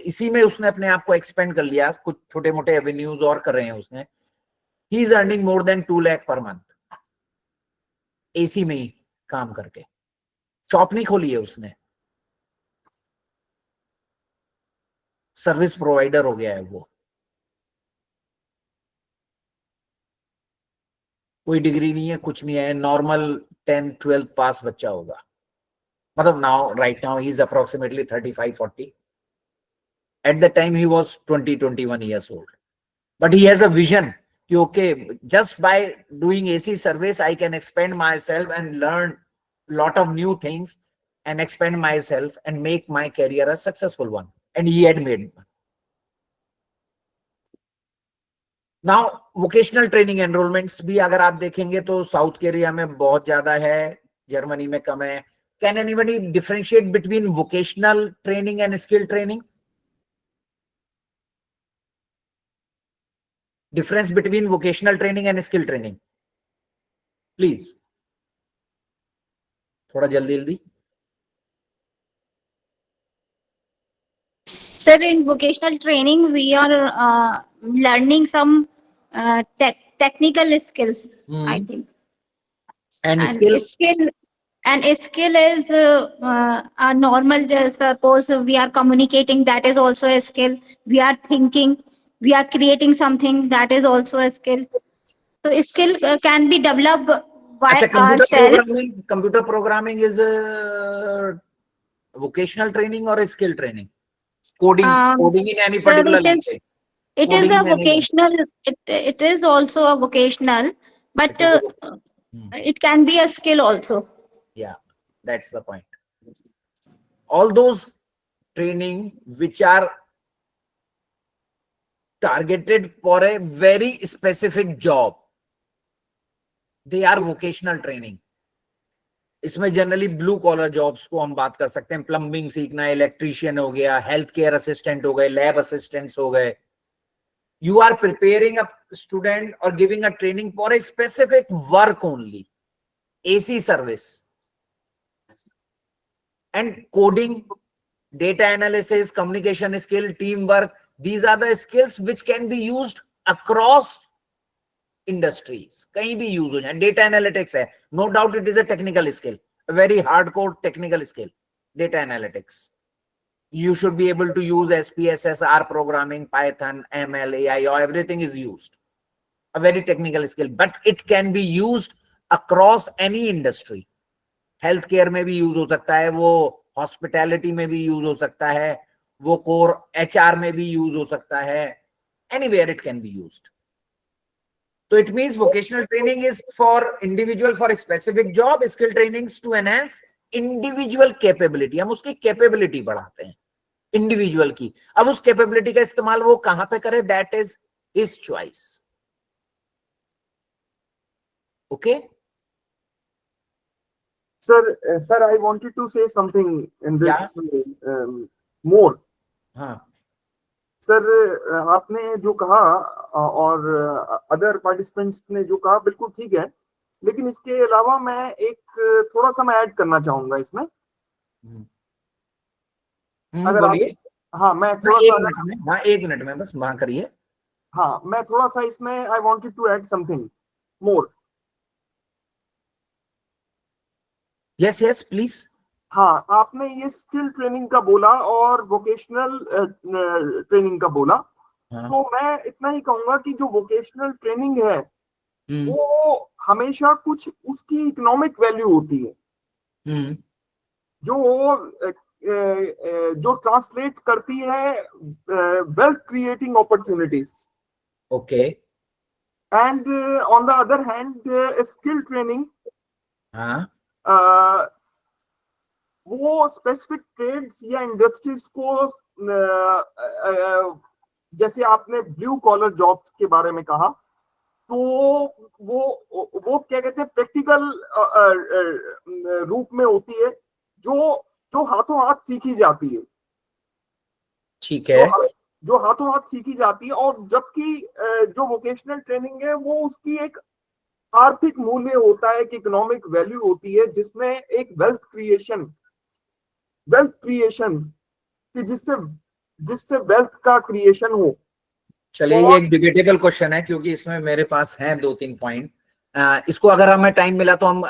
S1: इसी में उसने अपने आप को एक्सपेंड कर लिया, कुछ छोटे मोटे एवेन्यूज और कर रहे हैं उसने। He is earning more than 2 lakh per month AC में ही काम करके। शॉप नहीं खोली है उसने, सर्विस प्रोवाइडर हो गया है वो। कोई डिग्री नहीं है, कुछ नहीं है, नॉर्मल 10th 12th पास बच्चा होगा। मतलब now right now he is approximately 35-40। At the time he was 20-21 years old, but he has a vision कि okay, just by doing AC service I can expand myself and learn lot of new things and expand myself and make my career a successful one, and he had made one. Now vocational training enrolments भी अगर आप देखेंगे तो south Korea में बहुत ज्यादा है, Germany में कम है। Can anybody differentiate between vocational training and skill training? Difference between vocational training and skill training, please थोड़ा जल्दी।
S2: Sir, in vocational training, we are learning some technical skills, I think.
S1: And
S2: skill is a normal, just suppose we are communicating, that is also a skill. We are thinking, we are creating something, that is also a skill. So skill can be developed by ourselves.
S1: Computer programming is a vocational training or a skill training? Coding in any
S2: Sir,
S1: particular
S2: it
S1: language?
S2: is a vocational, it is also a vocational, but it can be a skill also.
S1: Yeah, that's the point. All those training which are targeted for a very specific job, they are vocational training. इसमें generally blue collar jobs को हम बात कर सकते हैं, plumbing सीखना, electrician हो गया, हेल्थ केयर असिस्टेंट हो गए, लैब असिस्टेंट्स हो गए, You are preparing a student or giving a training for a specific work only, AC service. And coding, data analysis, communication skill, teamwork, these are the skills which can be used across industries. कहीं भी use हो जाए. Data analytics है, no doubt it is a technical skill, a very hardcore technical skill. Data analytics. You should be able to use SPSS, R programming, Python, ML, AI, or everything is used. A very technical skill, but it can be used across any industry. Healthcare में भी use हो सकता है, वो hospitality में भी use हो सकता है, वो core HR में भी use हो सकता है. Anywhere it can be used. So it means vocational training is for individual for a specific job, skill trainings to enhance individual capability. हम उसकी capability बढ़ाते हैं individual की. अब उस capability का इस्तेमाल वो कहां पे करे, that is his choice. Okay?
S7: Sir, I wanted to say something in this more.
S1: हाँ.
S7: सर, आपने जो कहा और अदर पार्टिसिपेंट्स ने जो कहा बिल्कुल ठीक है, लेकिन इसके अलावा मैं एक थोड़ा सा मैं ऐड करना चाहूंगा इसमें. अगर आप, हाँ, मैं थोड़ा सा,
S1: एक मिनट में बस वहां करिए.
S7: हाँ, मैं थोड़ा सा इसमें I wanted to add something more.
S1: Yes please.
S7: हाँ, आपने ये स्किल ट्रेनिंग का बोला और वोकेशनल ट्रेनिंग का बोला. तो मैं इतना ही कहूंगा कि जो वोकेशनल ट्रेनिंग है वो हमेशा कुछ उसकी इकोनॉमिक वैल्यू होती है, जो ट्रांसलेट करती है wealth creating opportunities.
S1: Okay.
S7: And on the other hand skill training, वो स्पेसिफिक ट्रेड्स या इंडस्ट्रीज को, जैसे आपने ब्लू कॉलर जॉब्स के बारे में कहा, तो वो क्या कहते हैं, प्रैक्टिकल रूप में होती है, जो हाथों हाथ सीखी जाती है.
S1: ठीक है.
S7: जो हाथों हाथ सीखी जाती है. और जबकि जो वोकेशनल ट्रेनिंग है वो उसकी एक आर्थिक मूल्य होता है, एक इकोनॉमिक वैल्यू होती है, जिसमें एक वेल्थ क्रिएशन कि जिससे वेल्थ का क्रिएशन हो.
S1: चलिए, ये एक डिबेटेबल क्वेश्चन है क्योंकि इसमें मेरे पास हैं 2-3 पॉइंट. इसको अगर हमें टाइम मिला तो हम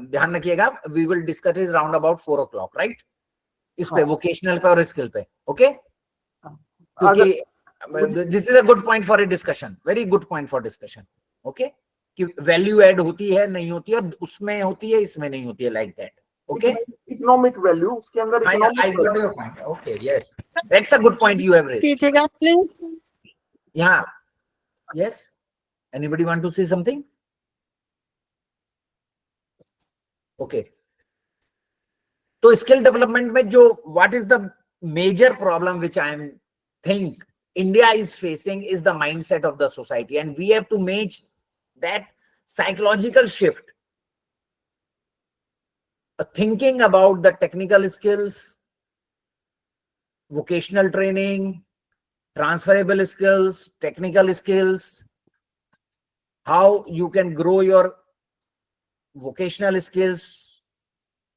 S1: ध्यान रखिएगा, we will discuss it round about 4 o'clock, राइट? इस पे वोकेशनल पे और स्किल पे. ओके, क्योंकि this is a good point for a discussion, very good point for discussion. Okay, कि वैल्यू ऐड होती है नहीं होती है, उसमें होती है इसमें नहीं होती है, like that. Okay,
S7: economic value उसके अंदर.
S1: I got your point. Okay, yes, that's a good point you have raised.
S10: कीजिएगा please.
S1: Yeah. Yes. Anybody want to say something? Okay. तो स्किल डेवलपमेंट में जो what is the major problem which I think India is facing is the mindset of the society, and we have to make that psychological shift. Thinking about the technical skills, vocational training, transferable skills, technical skills, how you can grow your vocational skills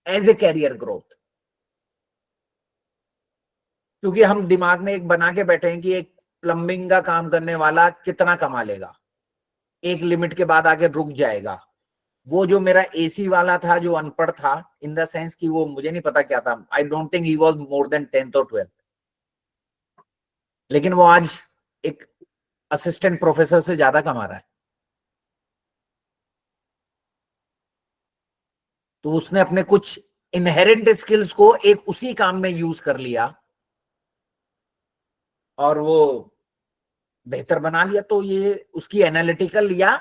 S1: as a career growth. क्योंकि हम दिमाग में एक बना के बैठे हैं कि एक प्लम्बिंग का काम करने वाला कितना कमा लेगा, एक लिमिट के बाद आके रुक जाएगा. वो जो मेरा एसी वाला था जो अनपढ़ था, इन द सेंस कि वो मुझे नहीं पता क्या था, I don't think he was more than 10th or 12th, लेकिन वो आज एक असिस्टेंट प्रोफेसर से ज्यादा कमा रहा है. तो उसने अपने कुछ इनहेरेंट स्किल्स को एक उसी काम में यूज कर लिया और वो बेहतर बना लिया. तो ये उसकी एनालिटिकल या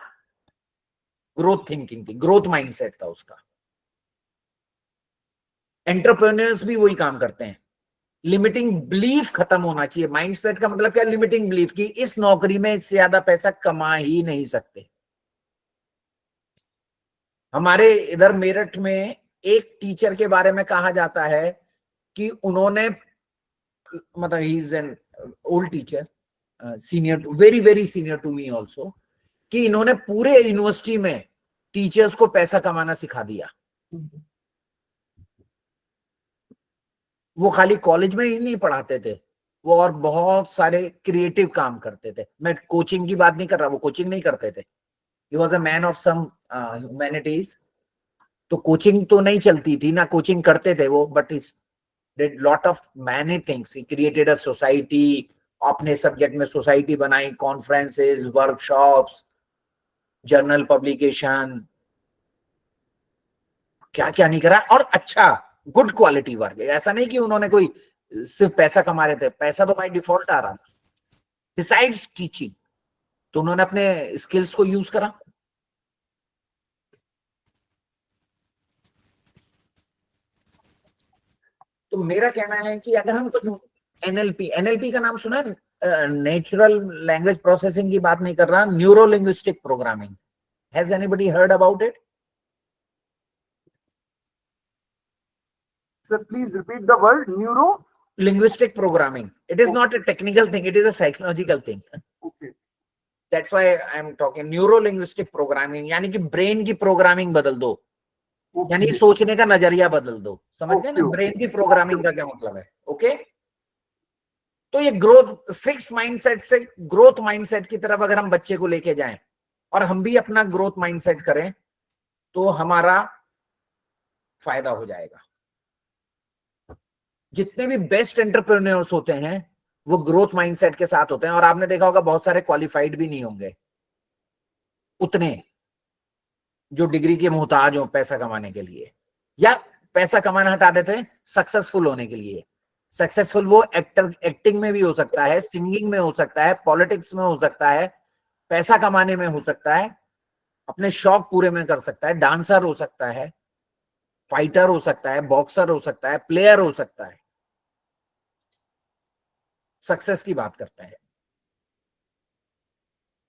S1: ग्रोथ थिंकिंग थी, ग्रोथ माइंडसेट था उसका. एंटरप्रेन्योर्स भी वही काम करते हैं. लिमिटिंग बिलीफ खत्म होना चाहिए. माइंडसेट का मतलब क्या? लिमिटिंग बिलीफ कि इस नौकरी में इससे ज्यादा पैसा कमा ही नहीं सकते. हमारे इधर मेरठ में एक टीचर के बारे में कहा जाता है कि उन्होंने, मतलब he is an old teacher, senior, very very senior to me also, कि इन्होंने पूरे यूनिवर्सिटी में टीचर्स को पैसा कमाना सिखा दिया। वो खाली कॉलेज में ही नहीं पढ़ाते थे, वो और बहुत सारे क्रिएटिव काम करते थे। मैं कोचिंग की बात नहीं कर रहा, वो कोचिंग नहीं करते थे। He was a man of some humanities. तो कोचिंग तो नहीं चलती थी ना, कोचिंग करते थे वो, but is did lot of many things. He created a society, अपने सब्जेक्ट में सोसाइटी बनाई, कॉन्फ्रेंसेस, वर्कशॉप्स, जर्नल पब्लिकेशन, क्या क्या नहीं करा। और अच्छा गुड क्वालिटी वर्क। ऐसा नहीं कि उन्होंने कोई सिर्फ पैसा कमा रहे थे, पैसा तो बाय डिफॉल्ट आ रहा था। डिसाइड्स टीचिंग, तो उन्होंने अपने स्किल्स को यूज करा। तो मेरा कहना है कि अगर हम कुछ एनएलपी का नाम सुना है, नेचुरल लैंग्वेज प्रोसेसिंग की बात नहीं कर रहा, neuro linguistic programming. Has anybody heard about it?
S7: Sir, please repeat the word neuro.
S1: Linguistic programming. It is not a technical thing, it is a psychological thing.
S7: Okay.
S1: That's why I am talking neuro linguistic programming, यानी कि brain की programming बदल दो, यानी सोचने का नजरिया बदल दो। समझ गए ना ब्रेन की प्रोग्रामिंग का क्या मतलब है? ओके, तो ये ग्रोथ, फिक्स माइंडसेट से ग्रोथ माइंडसेट की तरफ अगर हम बच्चे को लेके जाएं और हम भी अपना ग्रोथ माइंडसेट करें तो हमारा फायदा हो जाएगा। जितने भी बेस्ट एंटरप्रेन्योर्स होते हैं वो ग्रोथ माइंडसेट के साथ होते हैं। और आपने देखा होगा बहुत सारे क्वालिफाइड भी नहीं होंगे उतने, जो डिग्री के मोहताज हो पैसा कमाने के लिए, या पैसा कमाना हटा देते हैं सक्सेसफुल होने के लिए। सक्सेसफुल वो एक्टिंग में भी हो सकता है, सिंगिंग में हो सकता है, पॉलिटिक्स में हो सकता है, पैसा कमाने में हो सकता है, अपने शौक पूरे में कर सकता है, डांसर हो सकता है, फाइटर हो सकता है, बॉक्सर हो सकता है, प्लेयर हो सकता है। सक्सेस की बात करते हैं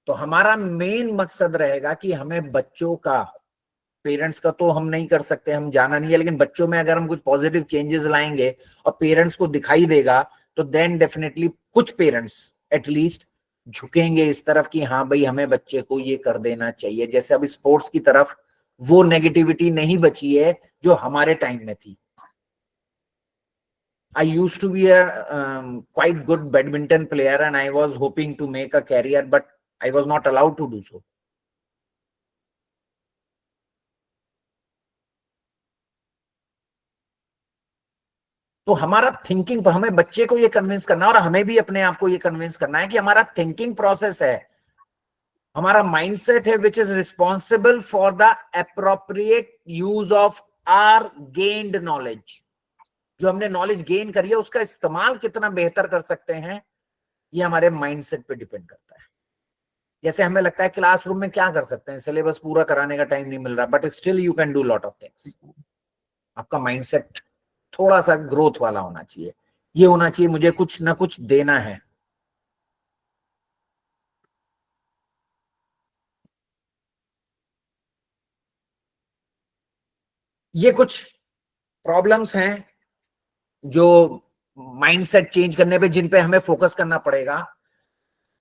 S1: तो हमारा मेन मकसद रहेगा कि हमें बच्चों का, पेरेंट्स का तो हम नहीं कर सकते, हम जाना नहीं है, लेकिन बच्चों में अगर हम कुछ पॉजिटिव चेंजेस लाएंगे और पेरेंट्स को दिखाई देगा तो देन डेफिनेटली कुछ पेरेंट्स एटलीस्ट झुकेंगे इस तरफ कि हाँ भाई हमें बच्चे को ये कर देना चाहिए। जैसे अभी स्पोर्ट्स की तरफ वो नेगेटिविटी नहीं बची है जो हमारे टाइम में थी। I used to be a quite good badminton player and I was hoping to make a career, but I was not allowed to do so. तो हमारा थिंकिंग, हमें बच्चे को ये कन्विंस करना और हमें भी अपने आप को ये कन्विंस करना है कि हमारा थिंकिंग प्रोसेस है, हमारा माइंडसेट है, which is responsible for the appropriate use of our gained knowledge. जो हमने नॉलेज गेन करी है उसका इस्तेमाल कितना बेहतर कर सकते हैं, ये हमारे माइंडसेट पे डिपेंड करता है। जैसे हमें लगता है क्लासरूम में क्या कर सकते हैं, सिलेबस पूरा कराने का टाइम नहीं मिल रहा, but still you can do lot of things. आपका माइंडसेट थोड़ा सा ग्रोथ वाला होना चाहिए, ये होना चाहिए मुझे कुछ ना कुछ देना है। ये कुछ प्रॉब्लम्स हैं जो माइंडसेट चेंज करने पे, जिन पे हमें फोकस करना पड़ेगा।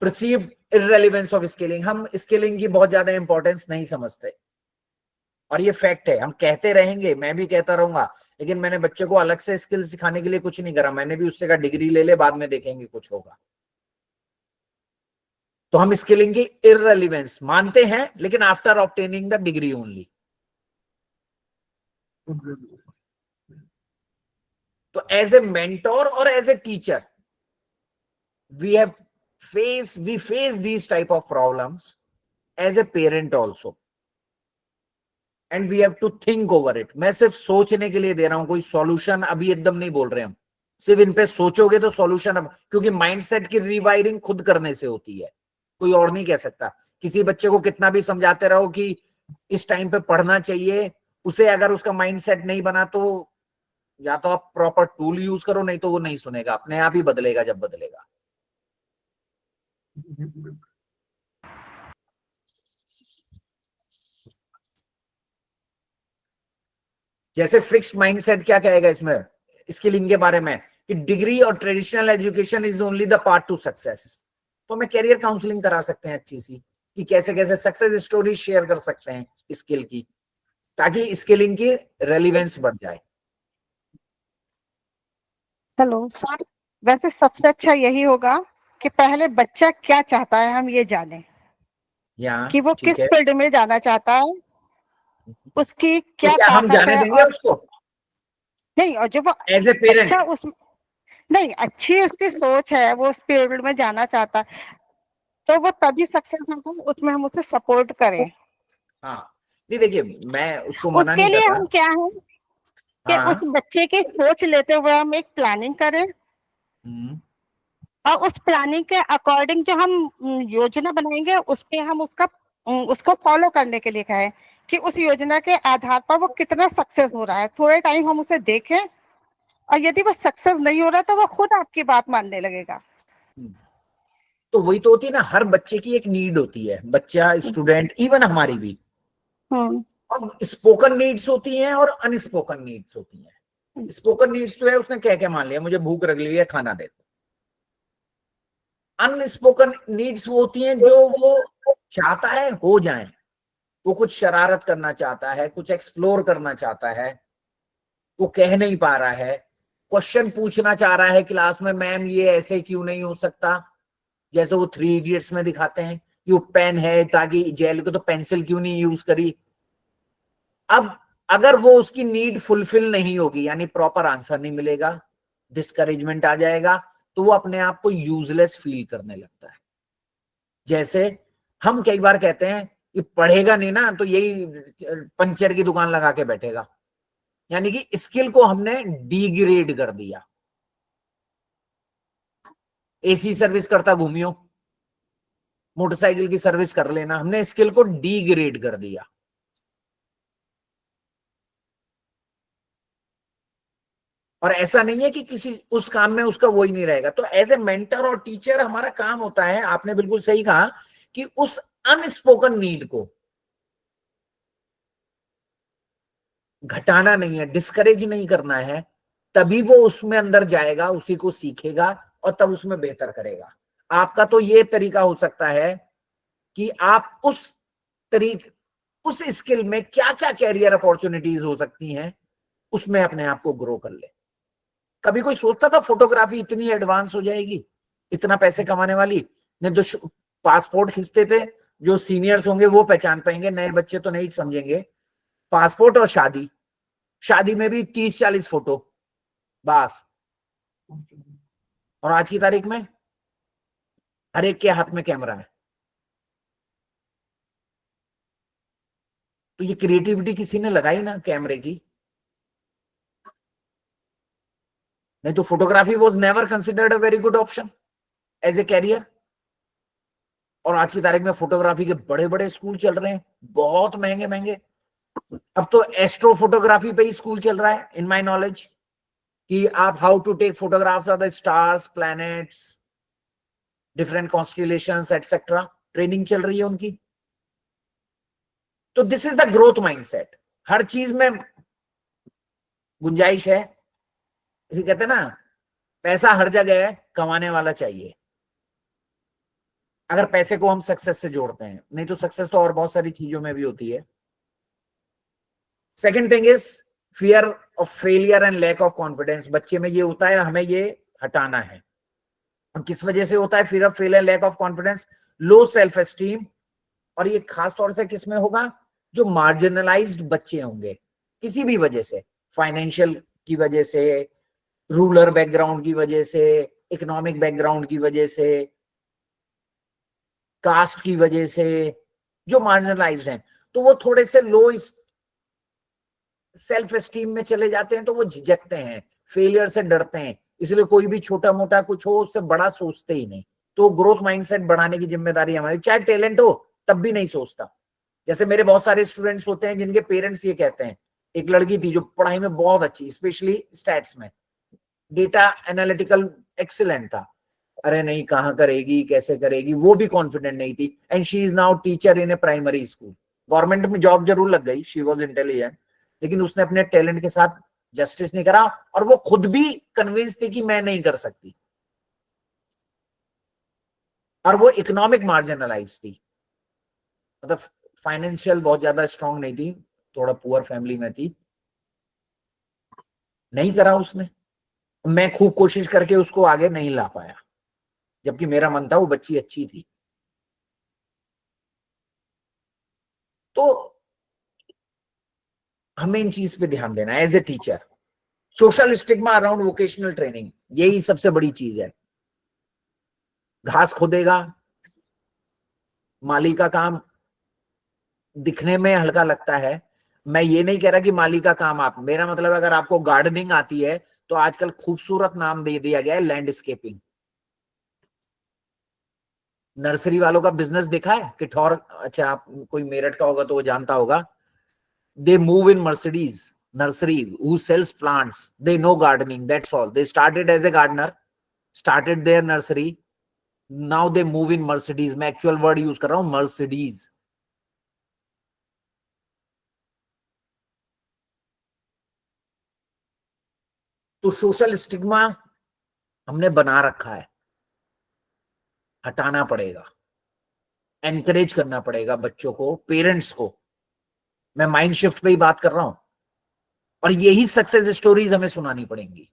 S1: परसीव्ड इररिलेवेंस ऑफ स्किलिंग, हम स्किलिंग की बहुत ज्यादा इंपॉर्टेंस नहीं समझते और ये फैक्ट है। हम कहते रहेंगे, मैं भी कहता रहूंगा, लेकिन मैंने बच्चे को अलग से स्किल सिखाने के लिए कुछ नहीं करा। मैंने भी उससे कहा डिग्री ले ले, बाद में देखेंगे कुछ होगा। तो हम स्किलिंग की इररिलेवेंस मानते हैं, लेकिन after obtaining the degree only. तो एज ए मेंटोर और as a teacher we face these type of problems as a parent also and we have to think over it. मैं सिर्फ सोचने के लिए दे रहा हूं, कोई सॉल्यूशन अभी एकदम नहीं बोल रहे हम। सिर्फ इन पे सोचोगे तो सॉल्यूशन, अब क्योंकि माइंडसेट की रिवायरिंग खुद करने से होती है, कोई और नहीं कह सकता। किसी बच्चे को कितना भी समझाते रहो कि इस टाइम पे पढ़ना चाहिए, उसे अगर उसका माइंडसेट नहीं बना तो या तो आप प्रॉपर टूल यूज करो, नहीं तो वो नहीं सुनेगा, अपने आप ही बदलेगा जब बदलेगा। जैसे फिक्स्ड माइंडसेट क्या कहेगा इसमें स्किलिंग के बारे में, कि डिग्री और traditional education is only the part two success. तो हमें कैरियर काउंसलिंग करा सकते हैं अच्छी सी, कि कैसे कैसे सक्सेस स्टोरी शेयर कर सकते हैं स्किल की, ताकि स्किलिंग की रेलिवेंस बढ़ जाए।
S10: हेलो सर, वैसे सबसे अच्छा यही होगा कि पहले बच्चा क्या चाहता है हम ये जाने, कि वो किस
S1: ठीक है,
S10: फील्ड में जाना चाहता है, उसकी
S1: तो
S10: क्या
S1: क्या हम
S10: ताकत
S1: जाने
S10: है।
S1: देंगे
S10: और
S1: उसको
S10: नहीं, और जो वो
S1: एज ए पेरेंट?
S10: बच्चा उस नहीं, अच्छी उसकी सोच है, वो उस फील्ड में जाना चाहता है, तो वो तभी सक्सेस होगा, उसमें हम उसे सपोर्ट करें।
S1: हाँ, नहीं देखिए, मैं उसको मना
S10: उसके
S1: नहीं कर
S10: लिए
S1: रहा।
S10: हम क्या है कि उस
S1: हाँ,
S10: बच्चे की सोच लेते हुए हम एक प्लानिंग करें, और उस प्लानिंग के अकॉर्डिंग जो हम योजना बनाएंगे, उस पे हम उसको फॉलो करने के लिए कहें कि उस योजना के आधार पर वो कितना सक्सेस हो रहा है। थोड़े टाइम हम उसे देखें, और यदि वो सक्सेस नहीं हो रहा तो वो खुद आपकी बात मानने लगेगा।
S1: तो वही तो होती है ना, हर बच्चे की एक नीड होती है, बच्चा, स्टूडेंट, इवन हमारी भी। और स्पोकन नीड्स होती हैं और अनस्पोकन नीड्स होती हैं। स्पोकन नीड्स तो है उसने कह के मान लिया मुझे भूख लग रही है, खाना दे दो। अनस्पोकन नीड्स वो होती हैं जो वो चाहता है हो जाए, वो कुछ शरारत करना चाहता है, कुछ एक्सप्लोर करना चाहता है, वो कह नहीं पा रहा है, क्वेश्चन पूछना चाह रहा है क्लास में, मैम ये ऐसे क्यों नहीं हो सकता, जैसे वो 3 इडियट्स में दिखाते हैं कि वो पेन है ताकि जेल को, तो पेंसिल क्यों नहीं यूज करी। अब अगर वो उसकी नीड फुलफिल नहीं होगी, यानी प्रॉपर आंसर नहीं मिलेगा, डिस्करेजमेंट आ जाएगा, तो वो अपने आप को यूजलेस फील करने लगता है। जैसे हम कई बार कहते हैं कि पढ़ेगा नहीं ना तो यही पंचर की दुकान लगा के बैठेगा, यानी कि स्किल को हमने डिग्रेड कर दिया। एसी सर्विस करता घूमियो, मोटरसाइकिल की सर्विस कर लेना, हमने स्किल को डिग्रेड कर दिया। और ऐसा नहीं है कि किसी उस काम में उसका वो ही नहीं रहेगा। तो एज ए मेंटर और टीचर हमारा काम होता है, आपने बिल्कुल सही कहा, कि उस अनस्पोकन नीड को घटाना नहीं है, डिस्करेज नहीं करना है, तभी वो उसमें अंदर जाएगा, उसी को सीखेगा और तब उसमें बेहतर करेगा। आपका तो ये तरीका हो सकता है कि आप उस स्किल में क्या क्या कैरियर अपॉर्चुनिटीज हो सकती हैं, उसमें अपने आप को ग्रो कर ले। कभी कोई सोचता था फोटोग्राफी इतनी एडवांस हो जाएगी, इतना पैसे कमाने वाली? नहीं तो पासपोर्ट खींचते थे, जो सीनियर्स होंगे वो पहचान पाएंगे, नए बच्चे तो नहीं समझेंगे। पासपोर्ट और शादी, शादी में भी 30-40 फोटो बस। और आज की तारीख में हर एक के हाथ में कैमरा है। तो ये क्रिएटिविटी किसी ने लगाई ना कैमरे की, नहीं तो photography was never considered a very good option as a career. और आज की तारीख में फोटोग्राफी के बड़े बड़े स्कूल चल रहे हैं, बहुत महंगे महंगे। अब तो एस्ट्रो फोटोग्राफी पे ही स्कूल चल रहा है इन माय नॉलेज, कि आप how to take photographs of the stars, planets, different constellations etcetera, training चल रही है उनकी। तो this is the growth mindset. हर चीज में गुंजाइश है। इसे कहते हैं ना, पैसा हर जगह है, कमाने वाला चाहिए। अगर पैसे को हम सक्सेस से जोड़ते हैं, नहीं तो सक्सेस तो और बहुत सारी चीजों में भी होती है। Second thing is fear of failure and lack of confidence. बच्चे में ये होता है, हमें ये हटाना है। और किस वजह से होता है fear of failure, lack of confidence? Low self esteem. और ये खास तौर से किस में होगा? जो मार्जिनलाइज्ड बच्चे होंगे किसी भी वजह से, फाइनेंशियल की वजह से, रूरल बैकग्राउंड की वजह से, इकोनॉमिक बैकग्राउंड की वजह से, कास्ट की वजह से, जो मार्जिनलाइज्ड हैं, तो वो थोड़े से लो सेल्फ एस्टीम में चले जाते हैं। तो वो झिझकते हैं, फेलियर से डरते हैं, इसलिए कोई भी छोटा मोटा कुछ हो उससे बड़ा सोचते ही नहीं। तो ग्रोथ माइंडसेट बढ़ाने की जिम्मेदारी हमारी। चाहे टैलेंट हो तब भी नहीं सोचता। जैसे मेरे बहुत सारे स्टूडेंट्स होते हैं जिनके पेरेंट्स ये कहते हैं, एक लड़की थी जो पढ़ाई में बहुत अच्छी, स्पेशली स्टैट्स में, डेटा एनालिटिकल एक्सीलेंट था, अरे नहीं कहाँ करेगी, कैसे करेगी, वो भी कॉन्फिडेंट नहीं थी। And she is now teacher in A primary school. Government में जॉब जरूर लग गई, शी वॉज इंटेलिजेंट, लेकिन उसने अपने टैलेंट के साथ जस्टिस नहीं करा, और वो खुद भी कन्विंस थी कि मैं नहीं कर सकती। और वो इकोनॉमिक मार्जिनलाइज थी, मतलब फाइनेंशियल बहुत ज्यादा स्ट्रांग नहीं थी, थोड़ा पुअर फैमिली में थी। नहीं करा उसने, मैं खूब कोशिश करके उसको आगे नहीं ला पाया, जबकि मेरा मन था वो बच्ची अच्छी थी। तो हमें इन चीज पे ध्यान देना है as a teacher. Social stigma around vocational training, यही सबसे बड़ी चीज है। घास खोदेगा, माली का काम दिखने में हल्का लगता है। मैं ये नहीं कह रहा कि माली का काम आप, मेरा मतलब अगर आपको गार्डनिंग आती है तो आजकल खूबसूरत नाम दे दिया गया है लैंडस्केपिंग। नर्सरी वालों का बिजनेस देखा है किठौर, अच्छा आप कोई मेरठ का होगा तो वो जानता होगा। They move in Mercedes nursery who sells plants, they know gardening, that's all. They started as a gardener, started their nursery, now they move in Mercedes. मैं actual word use कर रहा हूं, Mercedes. तो सोशल स्टिग्मा हमने बना रखा है, हटाना पड़ेगा, एनकरेज करना पड़ेगा बच्चों को, पेरेंट्स को। मैं माइंड शिफ्ट पे ही बात कर रहा हूं, और यही सक्सेस स्टोरीज हमें सुनानी पड़ेंगी,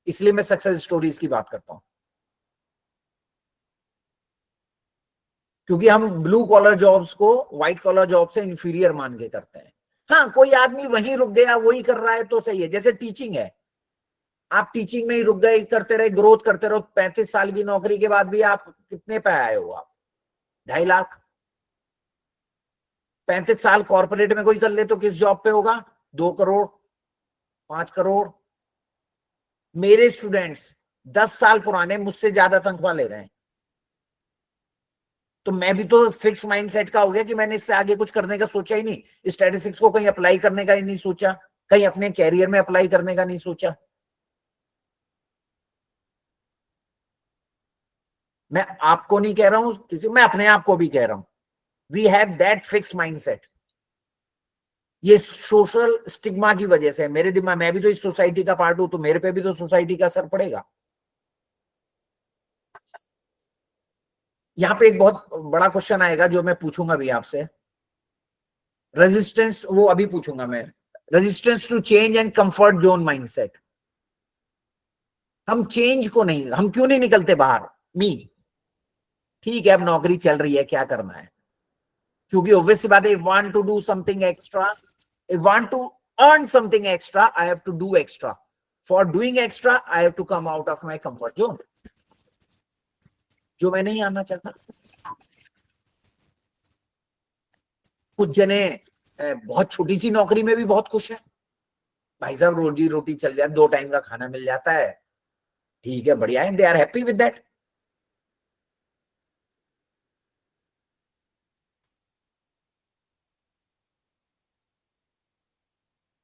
S1: इसलिए मैं सक्सेस स्टोरीज की बात करता हूं। क्योंकि हम ब्लू कॉलर जॉब्स को व्हाइट कॉलर जॉब से इंफीरियर मान के करते हैं। हाँ, कोई आदमी वहीं रुक गया, वही कर रहा है तो सही है। जैसे टीचिंग है, आप टीचिंग में ही रुक गए, करते रहे, ग्रोथ करते रहो, 35 साल की नौकरी के बाद भी आप कितने पे आए हो? आप 2.5 लाख। 35 साल कॉर्पोरेट में कोई कर ले तो किस जॉब पे होगा? 2 करोड़, 5 करोड़। मेरे स्टूडेंट्स 10 साल पुराने मुझसे ज्यादा तनख्वाह ले रहे हैं। तो मैं भी तो फिक्स माइंडसेट का हो गया कि मैंने इससे आगे कुछ करने का सोचा ही नहीं, स्टैटिस्टिक्स को कहीं अप्लाई करने का ही नहीं सोचा, कहीं अपने कैरियर में अप्लाई करने का नहीं सोचा। मैं आपको नहीं कह रहा हूं किसी, मैं अपने आप को भी कह रहा हूं, we have that fix mindset. ये सोशल स्टिग्मा की वजह से मेरे दिमाग, मैं भी तो इस सोसाइटी का पार्ट हूं, तो मेरे पे भी तो सोसाइटी का असर पड़ेगा। यहाँ पे एक बहुत बड़ा क्वेश्चन आएगा जो मैं पूछूंगा भी आपसे, रेजिस्टेंस, वो अभी पूछूंगा मैं, resistance to change and comfort zone mindset. हम चेंज को नहीं, हम क्यों नहीं निकलते बाहर? मी, ठीक है अब नौकरी चल रही है, क्या करना है? क्योंकि ऑब्वियस सी बात है, if want to do something extra, if want to earn something extra, I have to do extra. For doing extra, I have to come out of my comfort zone, जो मैं नहीं आना चाहता। कुछ जने बहुत छोटी सी नौकरी में भी बहुत खुश है, भाई साहब रोजी रोटी चल जाए, 2 टाइम का खाना मिल जाता है, ठीक है बढ़िया है, they are happy with that.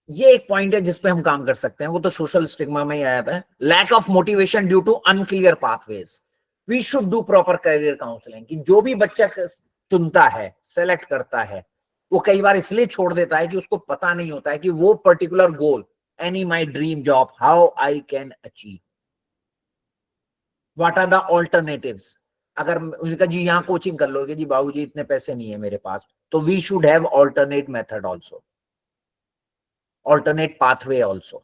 S1: ये एक पॉइंट है जिसपे हम काम कर सकते हैं, वो तो सोशल स्टिग्मा में ही आया था। Lack of motivation due to unclear pathways, we should do proper career counselling. कि जो भी बच्चा चुनता है, सेलेक्ट करता है, वो कई बार इसलिए छोड़ देता है कि उसको पता नहीं होता है कि वो particular goal, any my dream job, how I can achieve, what are the alternatives. अगर उनका जी यहाँ कोचिंग कर लोगे जी, बाबूजी इतने पैसे नहीं है मेरे पास, तो we should have alternate method also, alternate pathway also।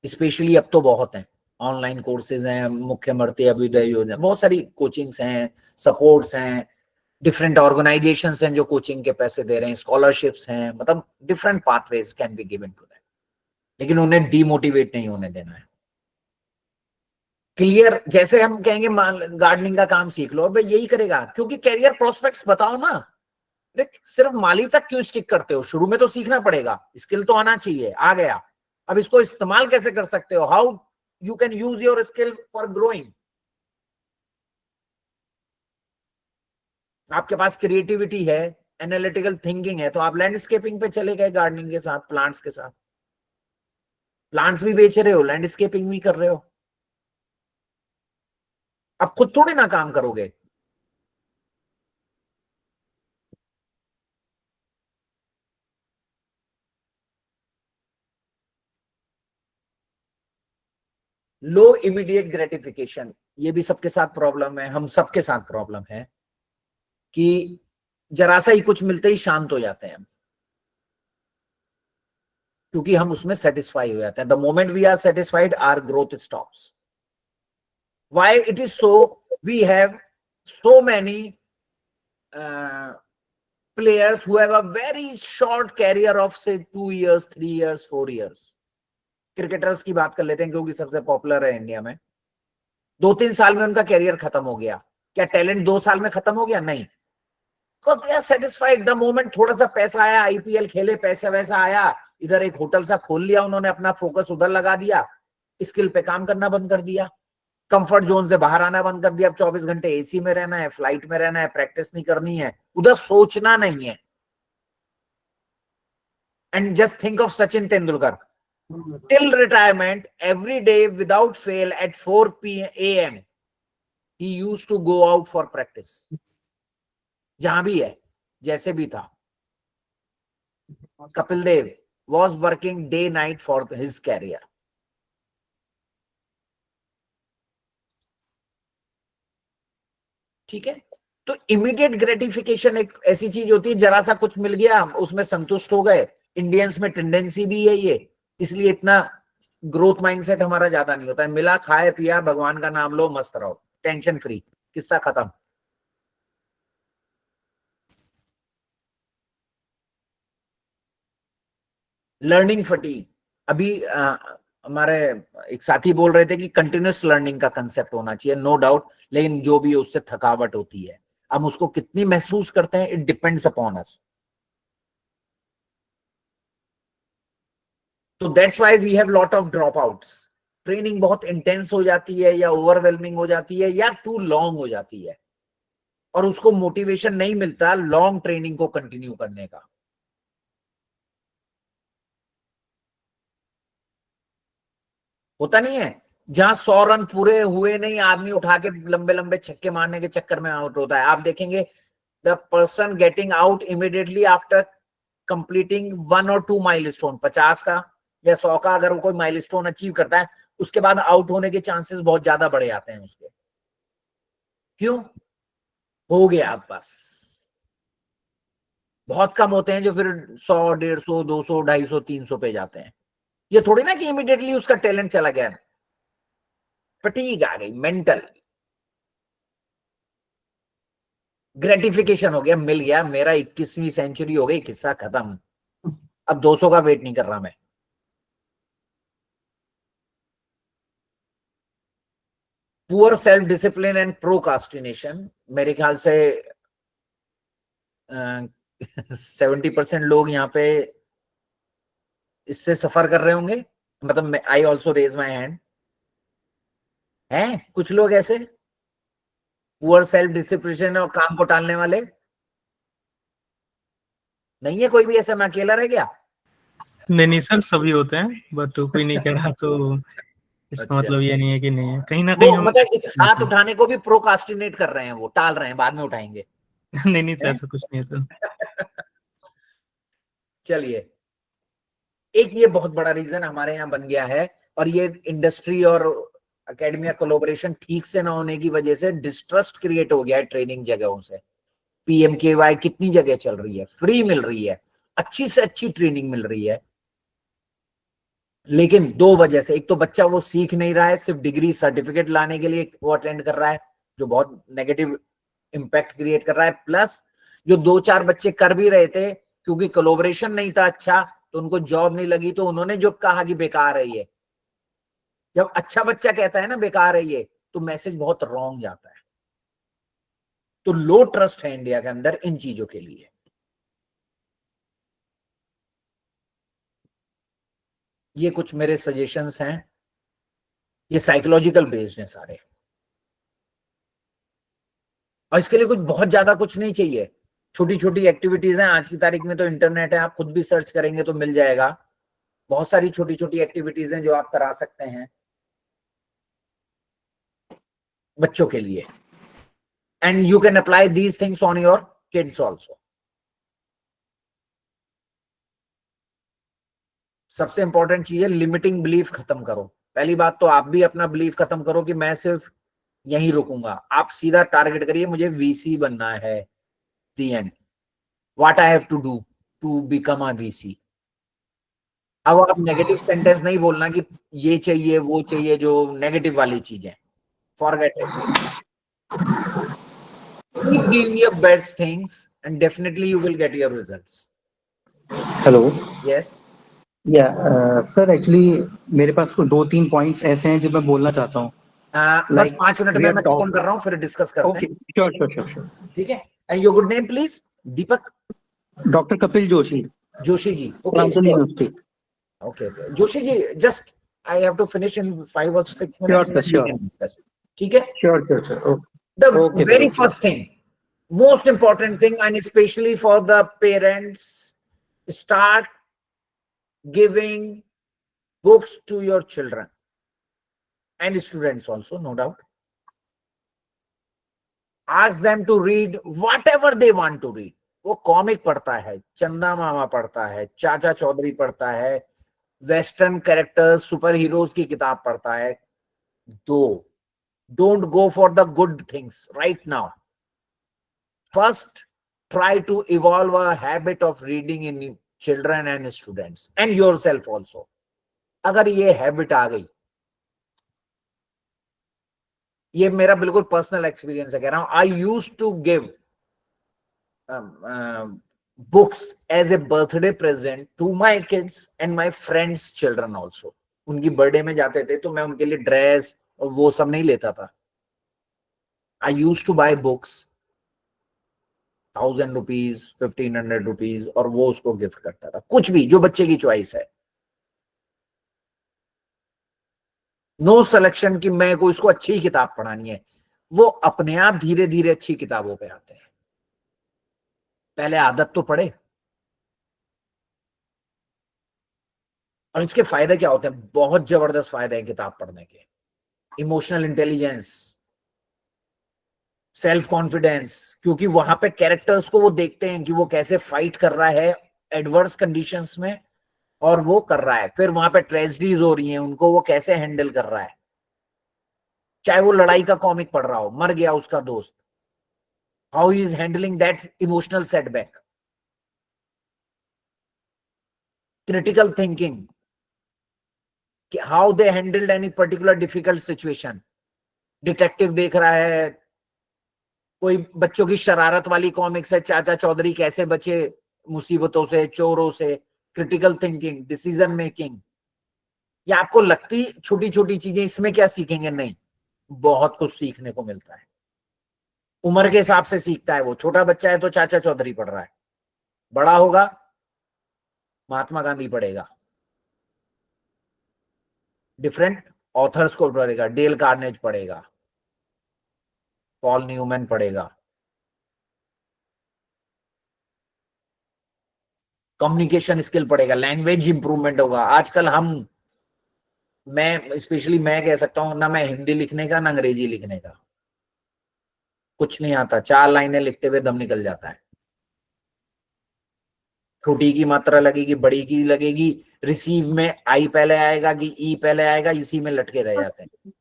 S1: Specially अब तो बहुत हैं, ऑनलाइन कोर्सेज हैं, मुख्यमंत्री अभ्युदय योजना, बहुत सारी कोचिंग्स हैं, सपोर्ट्स हैं, डिफरेंट ऑर्गेनाइजेशंस हैं जो कोचिंग के पैसे दे रहे हैं, स्कॉलरशिप्स हैं, मतलब different pathways can be given to them. लेकिन उन्हें डीमोटिवेट नहीं होने देना है। क्लियर, जैसे हम कहेंगे गार्डनिंग का काम सीख लो, भाई यही करेगा, क्योंकि कैरियर प्रोस्पेक्ट्स बताओ ना। देख, सिर्फ माली तक क्यों स्टिक करते हो? शुरू में तो सीखना पड़ेगा, स्किल तो आना चाहिए, आ गया, अब इसको इस्तेमाल कैसे कर सकते हो? How you can use your skill for growing. आपके पास क्रिएटिविटी है, एनालिटिकल थिंकिंग है, तो आप लैंडस्केपिंग पे चले गए, गार्डनिंग के साथ, प्लांट्स के साथ। प्लांट्स भी बेच रहे हो, लैंडस्केपिंग भी कर रहे हो, अब खुद थोड़े ना काम करोगे। लो इमीडिएट ग्रेटिफिकेशन, ये भी सबके साथ प्रॉब्लम है, हम सबके साथ प्रॉब्लम है कि जरा सा ही कुछ मिलते ही शांत हो जाते हैं हम, क्योंकि हम उसमें सेटिस्फाई हो जाते हैं। The moment we are satisfied our growth stops. Why it is so? We have so many players who have a very short career of say 2 years, 3 years, 4 years. Cricketers की बात कर लेते हैं क्योंकि सबसे पॉपुलर है इंडिया में। 2-3 साल में उनका कैरियर खत्म हो गया। क्या टैलेंट 2 साल में खत्म हो गया? नहीं। Because they are satisfied the moment थोड़ा सा पैसा आया, आईपीएल खेले, पैसा वैसा आया, इधर एक होटल सा खोल लिया उन्होंने, अपना फोकस उधर लगा दिया, स्किल पे काम करना बंद कर दिया, कंफर्ट जोन से बाहर आना बंद कर दिया। अब 24 घंटे एसी में रहना है, फ्लाइट में रहना है, प्रैक्टिस नहीं करनी है, उधर सोचना नहीं है। And just think of Sachin Tendulkar, till retirement every day without fail at 4 AM he used to go out for practice. जहां भी है, जैसे भी था। Kapil Dev was working day night for his career. ठीक है, तो इमीडिएट ग्रेटिफिकेशन एक ऐसी चीज होती है, जरा सा कुछ मिल गया उसमें संतुष्ट हो गए। इंडियंस में टेंडेंसी भी है ये, इसलिए इतना ग्रोथ माइंडसेट हमारा ज्यादा नहीं होता है। मिला, खाए पिया, भगवान का नाम लो, मस्त रहो, टेंशन फ्री, किस्सा खत्म। लर्निंग फटीग, अभी हमारे एक साथी बोल रहे थे कि कंटिन्यूस लर्निंग का कंसेप्ट होना चाहिए, नो डाउट, लेकिन जो भी उससे थकावट होती है, हम उसको कितनी महसूस करते हैं, इट डिपेंड्स अपॉन अस। तो that's why we have lot of drop outs. Training बहुत इंटेंस हो जाती है या ओवरवेलमिंग हो जाती है या टू लॉन्ग हो जाती है, और उसको मोटिवेशन नहीं मिलता लॉन्ग ट्रेनिंग को कंटिन्यू करने का। होता नहीं है, जहां 100 रन पूरे हुए नहीं, आदमी उठा के लंबे लंबे छक्के मारने के चक्कर में आउट होता है। आप देखेंगे the person getting out immediately after completing 1 or 2 milestone, 50 का या 100 का अगर वो कोई माइलस्टोन अचीव करता है, उसके बाद आउट होने के चांसेस बहुत ज्यादा बढ़ जाते हैं उसके। क्यों? हो गया अब बस। बहुत कम होते हैं जो फिर 100, 150, 200, 250, 300 पे जाते हैं। ये थोड़ी ना कि इमीडिएटली उसका टैलेंट चला गया, फटीग आ गई, मेंटल ग्रेटिफिकेशन हो गया, मिल गया, मेरा 21वीं सेंचुरी हो गई, किस्सा खत्म, अब 200 का वेट नहीं कर रहा मैं। Poor self discipline and procrastination, मेरे ख्याल से 70% लोग यहाँ पे इससे सफर कर रहे होंगे। मतलब I also raise my hand. हैं कुछ लोग ऐसे पुअर सेल्फ डिसिप्लिन और काम को टालने वाले? नहीं है कोई भी ऐसा? मैं अकेला रह गया?
S14: नहीं सर, सभी होते हैं, बट कोई नहीं कह रहा तो इसका
S1: अच्छा।
S14: मतलब ये नहीं है कि नहीं है, कहीं ना कहीं
S1: वो
S14: हम
S1: मतलब इस हाथ उठाने को भी प्रोकास्टिनेट कर रहे हैं, वो टाल रहे हैं, बाद में उठाएंगे।
S14: नहीं सर, ऐसा कुछ नहीं है सर।
S1: चलिए, एक ये बहुत बड़ा रीजन हमारे यहाँ बन गया है, और ये इंडस्ट्री और एकेडमिया कोलैबोरेशन ठीक से ना होने की वजह से डिस्ट्रस्ट क्रिएट हो गया है ट्रेनिंग जगहों से। PMKY कितनी जगह चल रही है, फ्री मिल रही है, अच्छी से अच्छी ट्रेनिंग मिल रही है, लेकिन 2 वजह से। एक तो बच्चा वो सीख नहीं रहा है, सिर्फ डिग्री सर्टिफिकेट लाने के लिए वो अटेंड कर रहा है, जो बहुत नेगेटिव इंपैक्ट क्रिएट कर रहा है। प्लस जो 2-4 बच्चे कर भी रहे थे, क्योंकि कोलैबोरेशन नहीं था अच्छा, तो उनको जॉब नहीं लगी, तो उन्होंने जो कहा कि बेकार है ये। जब अच्छा बच्चा कहता है ना बेकार है ये, तो मैसेज बहुत रॉन्ग जाता है। तो लो ट्रस्ट है इंडिया के अंदर इन चीजों के लिए। ये कुछ मेरे सजेशंस हैं, ये साइकोलॉजिकल बेस्ड हैं सारे, और इसके लिए कुछ बहुत ज्यादा कुछ नहीं चाहिए, छोटी छोटी एक्टिविटीज हैं। आज की तारीख में तो इंटरनेट है, आप खुद भी सर्च करेंगे तो मिल जाएगा। बहुत सारी छोटी छोटी एक्टिविटीज हैं जो आप करा सकते हैं बच्चों के लिए, and you can apply these things on your kids also. सबसे इंपॉर्टेंट चीज है लिमिटिंग बिलीफ खत्म करो। पहली बात तो आप भी अपना बिलीफ खत्म करो कि मैं सिर्फ यहीं रुकूंगा। आप सीधा टारगेट करिए मुझे वीसी बनना है। The end what I have to do to become a VC. अब आप नेगेटिव सेंटेंस नहीं बोलना कि ये चाहिए वो चाहिए, जो नेगेटिव वाली चीजें, forget it. Keep doing your best things and definitely you will get your results.
S13: Hello.
S1: Yes.
S13: या सर एक्चुअली मेरे पास 2-3 पॉइंट्स ऐसे हैं जो मैं बोलना चाहता हूँ।
S1: बस 5 मिनट में मैं खत्म कर रहा हूँ, फिर डिस्कस करते हैं।
S13: श्योर।
S1: ठीक है। And your good name please? Deepak?
S13: Doctor Kapil Joshi.
S1: Joshi ji,
S13: Pransal University.
S1: Okay. Joshi ji, just I have to finish in 5 or 6 minutes.
S13: Sure, sir,
S1: We can discuss. ठीक है?
S13: Sure, sir. Okay.
S1: The
S13: Okay,
S1: very
S13: sir.
S1: first thing, most important thing, and especially for the parents, start giving books to your children and students also, no doubt. Ask them to read whatever they want to read. वो comic पढ़ता है, चंदा मामा पढ़ता है, चाचा चौधरी पढ़ता है, western characters, super heroes की किताब पढ़ता है, don't go for the good things right now. First, try to evolve a habit of reading in children and students and yourself also. अगर ये हैबिट आ गई, ये मेरा बिल्कुल पर्सनल एक्सपीरियंस है, कह रहा हूं। I use to give books as a birthday present to my kids and my friends children also. उनकी बर्थडे में जाते थे तो मैं उनके लिए ड्रेस और वो सब नहीं लेता था। I use to buy books 1000 rupees, 1500 rupees, और वो उसको गिफ्ट करता था। कुछ भी जो बच्चे की चॉइस है, नो सिलेक्शन कि मैं को इसको अच्छी किताब पढ़ानी है। वो अपने आप धीरे धीरे अच्छी किताबों पे आते हैं। पहले आदत तो पड़े। और इसके फायदे क्या होते हैं? बहुत जबरदस्त फायदे हैं किताब पढ़ने के। इमोशनल इंटेलिजेंस, सेल्फ कॉन्फिडेंस, क्योंकि वहां पे कैरेक्टर्स को वो देखते हैं कि वो कैसे फाइट कर रहा है एडवर्स कंडीशंस में, और वो कर रहा है। फिर वहां पे ट्रेजेडीज हो रही हैं, उनको वो कैसे हैंडल कर रहा है। चाहे वो लड़ाई का कॉमिक पढ़ रहा हो, मर गया उसका दोस्त, how he is handling that emotional setback. Critical thinking, how they handled any particular difficult situation. Detective देख रहा है, कोई बच्चों की शरारत वाली कॉमिक्स है, चाचा चौधरी कैसे बचे मुसीबतों से, चोरों से। Critical thinking, decision making. ये आपको लगती छोटी छोटी चीजें, इसमें क्या सीखेंगे? नहीं, बहुत कुछ सीखने को मिलता है। उम्र के हिसाब से सीखता है। वो छोटा बच्चा है तो चाचा चौधरी पढ़ रहा है, बड़ा होगा महात्मा गांधी पढ़ेगा, डिफरेंट ऑथर्स को पढ़ेगा, डेल कार्नेज पढ़ेगा, पॉल न्यूमैन पढ़ेगा। कम्युनिकेशन स्किल पढ़ेगा, लैंग्वेज इंप्रूवमेंट होगा। आजकल मैं स्पेशली मैं कह सकता हूं ना, मैं हिंदी लिखने का ना अंग्रेजी लिखने का कुछ नहीं आता। 4 लाइनें लिखते हुए दम निकल जाता है। छोटी की मात्रा लगेगी, बड़ी की लगेगी, रिसीव में आई पहले आएगा कि ई पहले आएगा, इसी में लटके रह जाते हैं।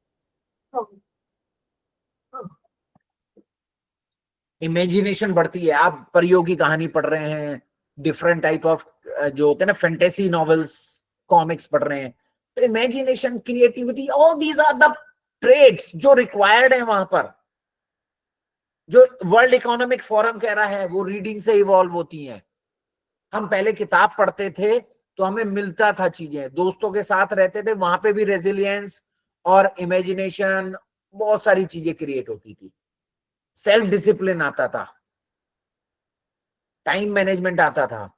S1: इमेजिनेशन बढ़ती है। आप परियों की कहानी पढ़ रहे हैं, डिफरेंट टाइप ऑफ जो होते हैं ना फैंटेसी नॉवेल्स, कॉमिक्स पढ़ रहे हैं, तो imagination, creativity, all these are the trades जो रिक्वायर्ड है वहां पर। जो वर्ल्ड इकोनॉमिक फोरम कह रहा है वो रीडिंग से इवॉल्व होती हैं। हम पहले किताब पढ़ते थे तो हमें मिलता था चीजें, दोस्तों के साथ रहते थे, वहां पे भी रेजिलियंस और इमेजिनेशन, बहुत सारी चीजें क्रिएट होती थी। सेल्फ डिसिप्लिन आता था, टाइम मैनेजमेंट आता था।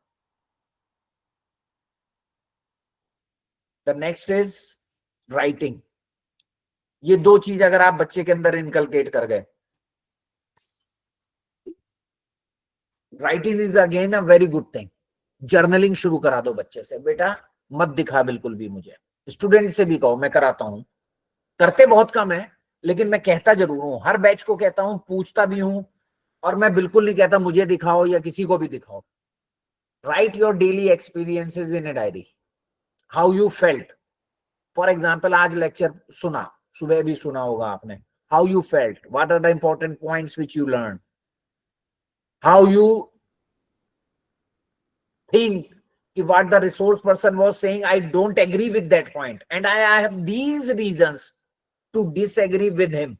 S1: The next is writing. ये 2 चीज अगर आप बच्चे के अंदर इनकलकेट कर गए, writing is again a very good thing. Journaling शुरू करा दो बच्चे से, बेटा मत दिखा बिल्कुल भी मुझे। स्टूडेंट से भी कहो, मैं कराता हूं, करते बहुत कम है लेकिन मैं कहता जरूर हूं, हर बैच को कहता हूं, पूछता भी हूं, और मैं बिल्कुल नहीं कहता मुझे दिखाओ या किसी को भी दिखाओ। Write your daily experiences in a diary, how you felt, for example आज लेक्चर सुना, सुबह भी सुना होगा आपने, how you felt, what are the important points which you learn, how you think what the resource person was saying, I don't agree with that point and I have these reasons to disagree with him.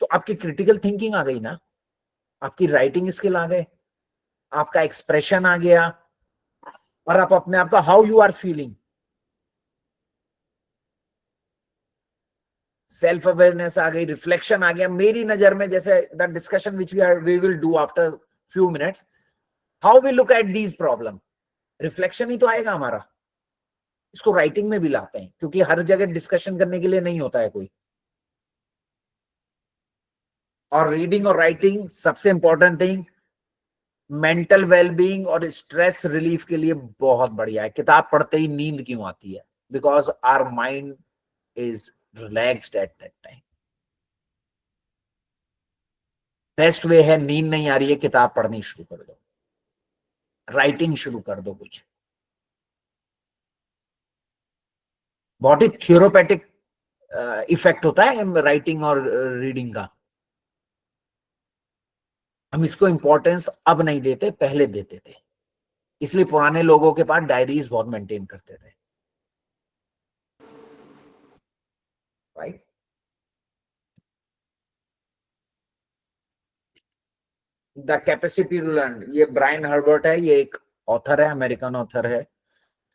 S1: तो आपकी critical thinking आ गई ना, आपकी writing skill आ गए, आपका expression आ गया, और आप अपने आप का how you are feeling, self awareness आ गई, रिफ्लेक्शन आ गया। मेरी नजर में जैसे the discussion which we will do after few minutes, how we look at these problem, reflection ही तो आएगा हमारा। इसको राइटिंग में भी लाते हैं क्योंकि हर जगह डिस्कशन करने के लिए नहीं होता है कोई, और रीडिंग और राइटिंग सबसे इंपॉर्टेंट थिंग मेंटल वेलबीइंग और स्ट्रेस रिलीफ के लिए बहुत बढ़िया है। किताब पढ़ते ही नींद क्यों आती है? Because our mind is relaxed at that time. Best way है, नींद नहीं आ रही है, किताब पढ़नी शुरू कर दो, राइटिंग शुरू कर दो। कुछ बहुत ही थ्योरोपैटिक इफेक्ट होता है राइटिंग और रीडिंग का। हम इसको इंपॉर्टेंस अब नहीं देते, पहले देते थे, इसलिए पुराने लोगों के पास डायरीज बहुत मेंटेन करते थे, right. The capacity to learn, ये ब्रायन हर्बर्ट है, ये एक ऑथर है, अमेरिकन ऑथर है,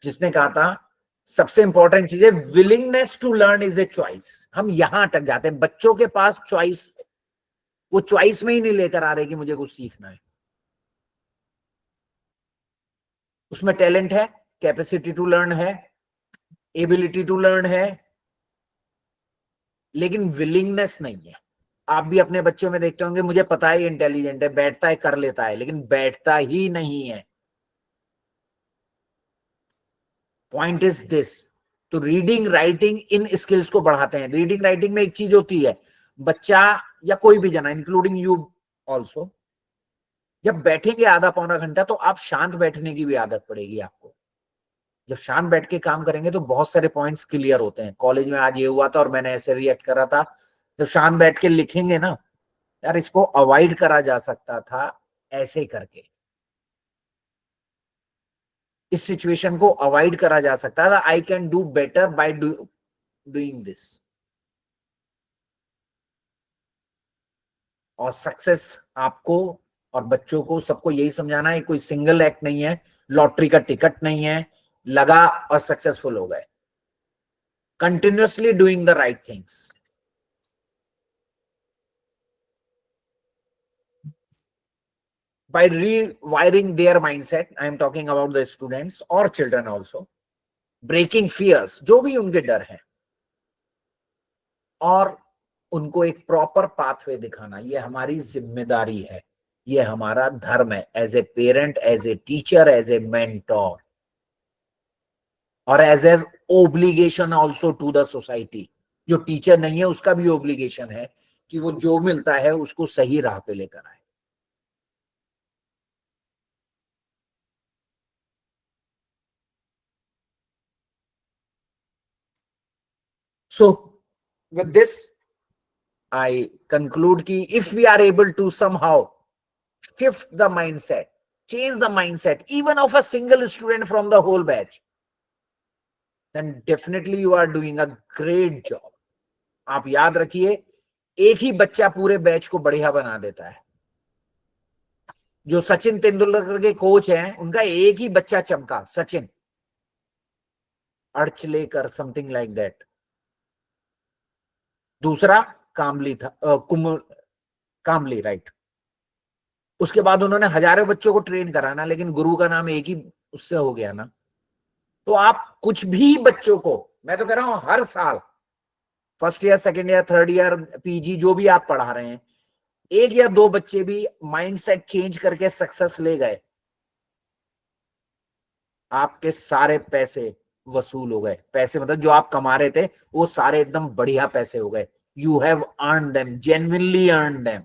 S1: जिसने कहा था सबसे इंपॉर्टेंट चीज है willingness to learn is a choice. हम यहां अटक जाते हैं, बच्चों के पास चॉइस, वो चॉइस में ही नहीं लेकर आ रहे कि मुझे कुछ सीखना है। उसमें टैलेंट है, कैपेसिटी टू लर्न है, एबिलिटी टू लर्न है, लेकिन विलिंगनेस नहीं है। आप भी अपने बच्चों में देखते होंगे, मुझे पता है इंटेलिजेंट है, बैठता है, कर लेता है, लेकिन बैठता ही नहीं है। Point is this. तो रीडिंग राइटिंग इन स्किल्स को बढ़ाते हैं। रीडिंग राइटिंग में एक चीज होती है, बच्चा या कोई भी जना, इंक्लूडिंग यू ऑल्सो, जब बैठेंगे आधा पौना घंटा तो आप शांत बैठने की भी आदत पड़ेगी आपको। जब शांत बैठ के काम करेंगे तो बहुत सारे पॉइंट्स क्लियर होते हैं। कॉलेज में आज ये हुआ था और मैंने ऐसे रिएक्ट करा था। जब शांत बैठ के लिखेंगे ना, यार इसको अवॉइड करा जा सकता था ऐसे करके, इस सिचुएशन को अवॉइड करा जा सकता था। I can do better by doing this. और सक्सेस आपको और बच्चों को सबको यही समझाना है, कोई सिंगल एक्ट नहीं है, लॉटरी का टिकट नहीं है, लगा और सक्सेसफुल हो गए। Continuously doing the right things. By rewiring their mindset, I am talking about the students or children also, breaking fears, जो भी उनके डर है, और उनको एक प्रॉपर पाथवे दिखाना, ये हमारी जिम्मेदारी है, ये हमारा धर्म है, as a parent, as a teacher, as a mentor, और as a obligation also to the society. जो टीचर नहीं है उसका भी ओब्लिगेशन है कि वो जो मिलता है उसको सही राह पे लेकर आए। So with this, I conclude कि if we are able to somehow shift the mindset, change the mindset, even of a single student from the whole batch, then definitely you are doing a great job. आप याद रखिए, एक ही बच्चा पूरे batch को बढ़िया बना देता है। जो सचिन तेंदुलकर के कोच हैं, उनका एक ही बच्चा चमका, सचिन अर्चलेकर, समथिंग लाइक दैट। दूसरा कामली था, कामली, राइट। उसके बाद उन्होंने हजारों बच्चों को ट्रेन कराना, लेकिन गुरु का नाम एक ही उससे हो गया ना। तो आप कुछ भी बच्चों को, मैं तो कह रहा हूं हर साल, first year, second year, third year, PG, जो भी आप पढ़ा रहे हैं, एक या दो बच्चे भी माइंडसेट चेंज करके सक्सेस ले गए, आपके सारे पैसे वसूल हो गए। पैसे मतलब जो आप कमा रहे थे वो सारे एकदम बढ़िया पैसे हो गए। You have earn them, genuinely earn them.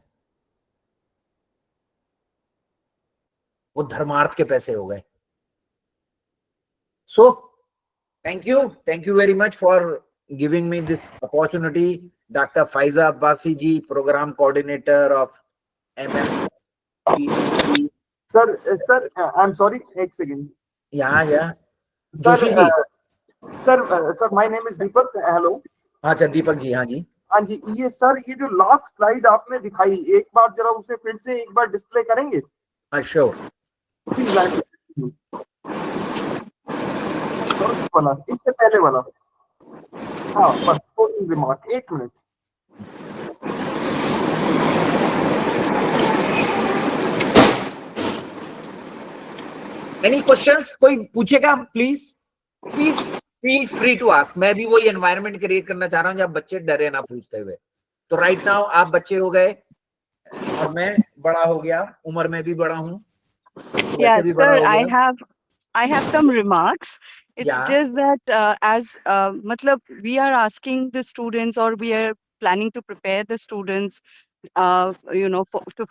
S1: वो धर्मार्थ के पैसे हो गए। सो Thank you very much for giving me this opportunity, Dr. Faiza Abbasi ji, Program Coordinator of MMPTC.
S7: Sir, I'm sorry, एक second.
S1: Yeah.
S7: Sir,
S1: Joshi ji.
S7: sir, my name is Deepak. Hello.
S1: अच्छा दीपक जी, हाँ जी.
S7: हाँ जी, ये सर, ये जो लास्ट स्लाइड आपने दिखाई, एक बार जरा उसे फिर से एक बार डिस्प्ले करेंगे?
S1: श्योर.
S7: प्लीज वाला, इससे पहले वाला. हाँ बस, closing remark, 1 minute.
S1: Any questions? कोई पूछेगा please feel free to ask. मैं भी वही एनवायरनमेंट क्रिएट करना चाह रहा हूँ जब बच्चे डरे ना पूछते हुए. तो राइट नाउ आप बच्चे हो गए और मैं बड़ा हो गया, उम्र में भी बड़ा हूँ.
S4: Yeah, sir, I have some remarks. It's just that matlab we are asking the students, or we are planning to prepare the students, to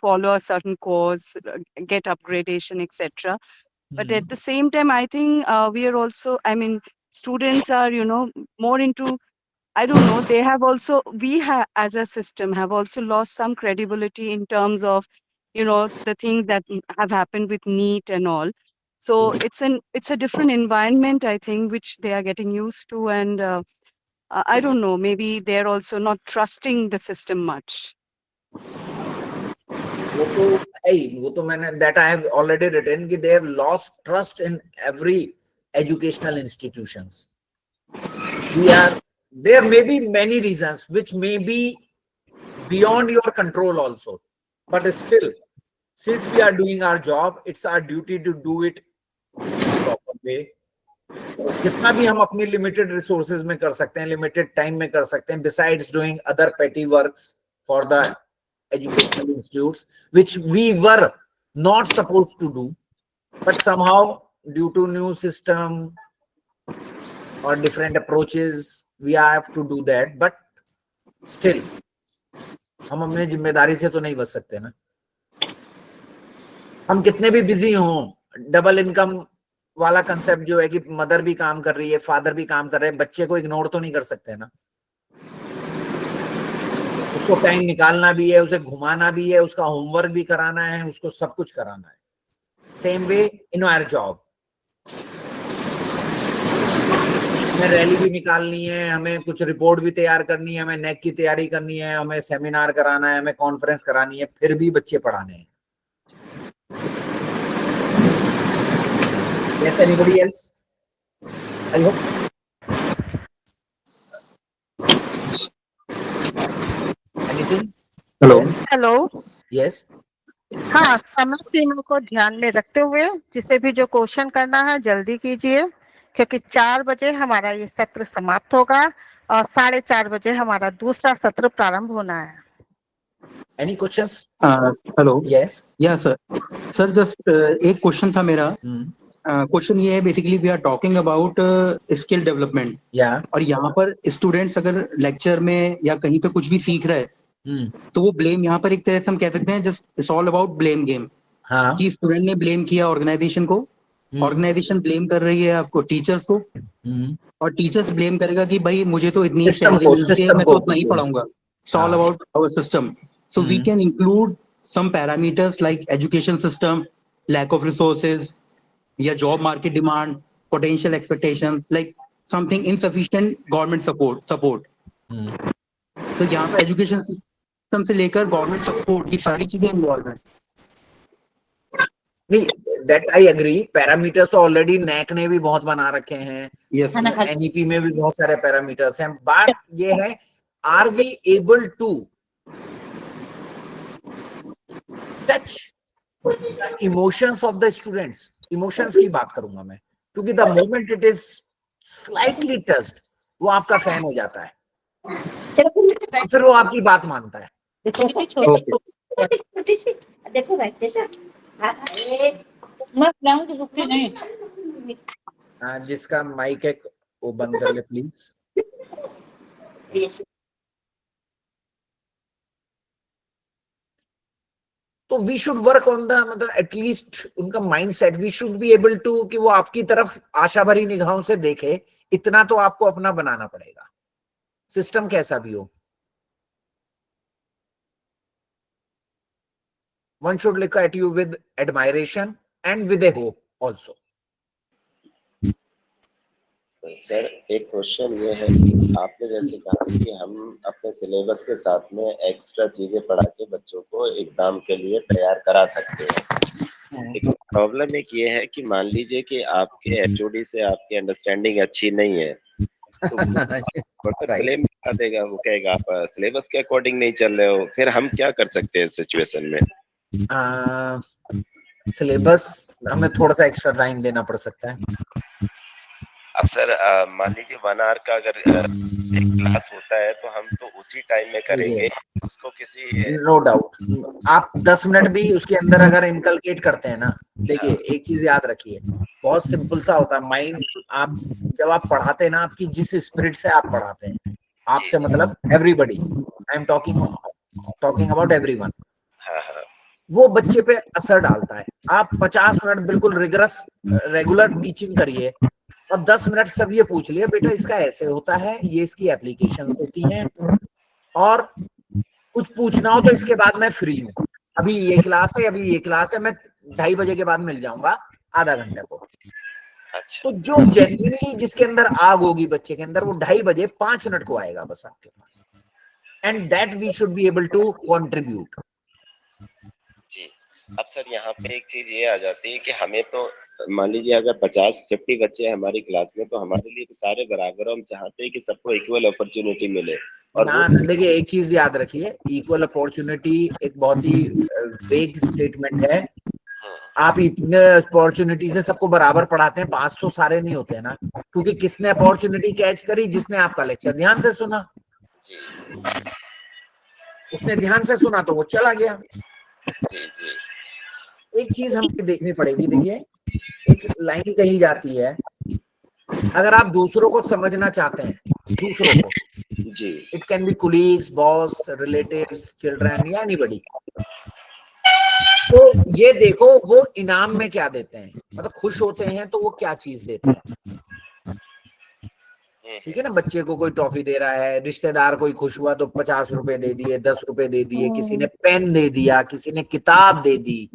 S4: follow a certain course, get upgradation, etc. But at the same time, I think we are also, students are, more into, I don't know, they have also, as a system have also lost some credibility in terms of, the things that have happened with NEET and all. So it's a different environment, I think, which they are getting used to. And I don't know, maybe they're also not trusting the system much.
S1: वो तो मैंने, that I have already written कि they have lost trust in every educational institutions. There may be many reasons which may be beyond your control also, but still, since we are doing our job, it's our duty to do it in a proper way. जितना भी हम अपनी limited resources में कर सकते हैं, limited time में कर सकते हैं, besides doing other petty works for the educational institutes, which we were not supposed to do, but somehow due to new system or different approaches, we have to do that. But still, हम अपने जिम्मेदारी से तो नहीं बच सकते ना. हम कितने भी बिजी हों, डबल इनकम वाला कंसेप्ट जो है कि मदर भी काम कर रही है, फादर भी काम कर रहे हैं, बच्चे को इग्नोर तो नहीं कर सकते ना. उसको टाइम निकालना भी है, उसे घुमाना भी है, उसका होमवर्क भी कराना है, उसको सब कुछ कराना है. Same way in our job, हमें रैली भी निकालनी है, हमें कुछ रिपोर्ट भी तैयार करनी है, हमें नेक की तैयारी करनी है, हमें सेमिनार कराना है, हमें कॉन्फ्रेंस करानी है, फिर भी बच्चे पढ़ाने हैं. Yes, anybody else? I hope. Anything?
S13: Hello.
S10: Hello.
S1: Yes.
S10: हाँ, समय सीमा को ध्यान में रखते हुए जिसे भी जो क्वेश्चन करना है जल्दी कीजिए, क्योंकि 4 बजे हमारा ये सत्र समाप्त होगा और 4:30 बजे हमारा दूसरा सत्र प्रारंभ होना है.
S1: Any questions?
S13: Hello.
S1: Yes.
S13: Yeah, sir. Sir, just एक क्वेश्चन था मेरा. क्वेश्चन ये है, basically we are talking about skill development. और यहाँ पर स्टूडेंट्स अगर लेक्चर में या कहीं पे कुछ भी सीख रहे हैं, तो वो ब्लेम यहाँ पर एक तरह से हम कह सकते हैं, just it's all about blame game. कि स्टूडेंट ने ब्लेम किया ऑर्गेनाइजेशन को, ऑर्गेनाइजेशन ब्लेम कर रही है आपको टीचर्स को, और टीचर्स ब्लेम करेगा कि भाई मुझे तो इतनी सैलरी मिलती है, मैं तो उतना ही पढ़ाऊंगा. It's all about our system. So we can include some parameters like education system, lack of resources, या job market demand, potential expectations, like something insufficient government support. तो यहाँ पे education system से लेकर government support, ये सारी चीजें involved हैं.
S1: नहीं, that I agree. Parameters तो already NAC ने भी बहुत बना रखे हैं.
S13: Yes.
S1: NEP में भी बहुत सारे parameters हैं. But ये है, are we able to touch the emotions of the students? Emotions की बात करूंगा मैं, क्योंकि the moment it is slightly touched, वो आपका फैन हो जाता है, फिर वो आपकी बात मानता है. जिसका माइक है वो बंद कर ले प्लीज. तो we should work on the, मतलब एटलीस्ट उनका mind set, we should be able to कि वो आपकी तरफ आशा भरी निगाहों से देखे, इतना तो आपको अपना बनाना पड़ेगा, सिस्टम कैसा भी हो। One should look at you with admiration and with a hope also.
S6: Sir एक क्वेश्चन ये है कि आपने जैसे कहा कि हम अपने सिलेबस के साथ में एक्स्ट्रा चीजें पढ़ा के बच्चों को एग्जाम के लिए तैयार करा सकते हैं। लेकिन प्रॉब्लम एक ये है कि मान लीजिए कि आपके एचओडी से आपकी अंडरस्टैंडिंग अच्छी नहीं है, तो क्लेम कर देगा, वो कहेगा आप सिलेबस के अकॉर्डिंग नहीं चल रहे हो, फिर हम क्या कर सकते हैं इस सिचुएशन में?
S1: सिलेबस हमें थोड़ा सा एक्स्ट्रा टाइम देना पड़ सकता है।
S6: अब सर मान लीजिए 1 आवर का अगर एक क्लास होता है तो हम तो उसी टाइम में करेंगे उसको, किसी
S1: नो डाउट आप 10 मिनट भी उसके अंदर अगर इनकलकेट करते हैं ना, देखिए एक चीज याद रखिए, बहुत सिंपल सा होता है माइंड। आप जब आप पढ़ाते हैं ना, आपकी जिस स्पिरिट से आप पढ़ाते हैं, आपसे मतलब everybody, I am talking about everyone, वो बच्चे पे असर डालता है। आप 50 मिनट बिल्कुल रिगरस रेगुलर टीचिंग करिए और 10 मिनट सब ये पूछ लिया, बेटा इसका ऐसे होता है, ये इसकी एप्लीकेशन होती हैं, और कुछ पूछना हो तो इसके बाद मैं फ्री हूँ, अभी ये क्लास है, अभी ये क्लास है, मैं 2:30 बजे के बाद मिल जाऊंगा आधा घंटे को। तो जो जेन्युइनली जिसके अंदर आग होगी बच्चे के अंदर, वो 2:30 बजे 5 मिनट को आएगा बस आपके पास, and that we should be able to contribute.
S6: जी अब सर यहाँ पे एक चीज ये आ जाती है कि हमें तो मान लीजिए अगर 50-50 बच्चे हैं हमारी क्लास में, तो हमारे लिए तो सारे बराबर, हम चाहते हैं कि सबको इक्वल अपॉर्चुनिटी मिले। और
S1: ना देखिए एक चीज याद रखिए, इक्वल अपॉर्चुनिटी एक बहुत ही वेग स्टेटमेंट है। आप इतने अपॉर्चुनिटी से सबको बराबर पढ़ाते हैं, पास तो सारे नहीं होते हैं ना, क्योंकि किसने अपॉर्चुनिटी कैच करी? जिसने आपका लेक्चर ध्यान से सुना, उसने ध्यान से सुना तो वो चला गया। एक चीज हमें देखनी पड़ेगी, देखिए एक लाइन कही जाती है, अगर आप दूसरों को समझना चाहते हैं, दूसरों को,
S6: जी,
S1: it can be colleagues, boss, relatives, children या एनीबॉडी, तो ये देखो वो इनाम में क्या देते हैं, मतलब खुश होते हैं तो वो क्या चीज देते हैं। ठीक है ना, बच्चे को कोई टॉफी दे रहा है, रिश्तेदार कोई खुश हुआ तो 50 रुपए दे दिए, 10 रुपए दे दिए, किसी ने पेन दे दिया, किसी ने किताब दे दी।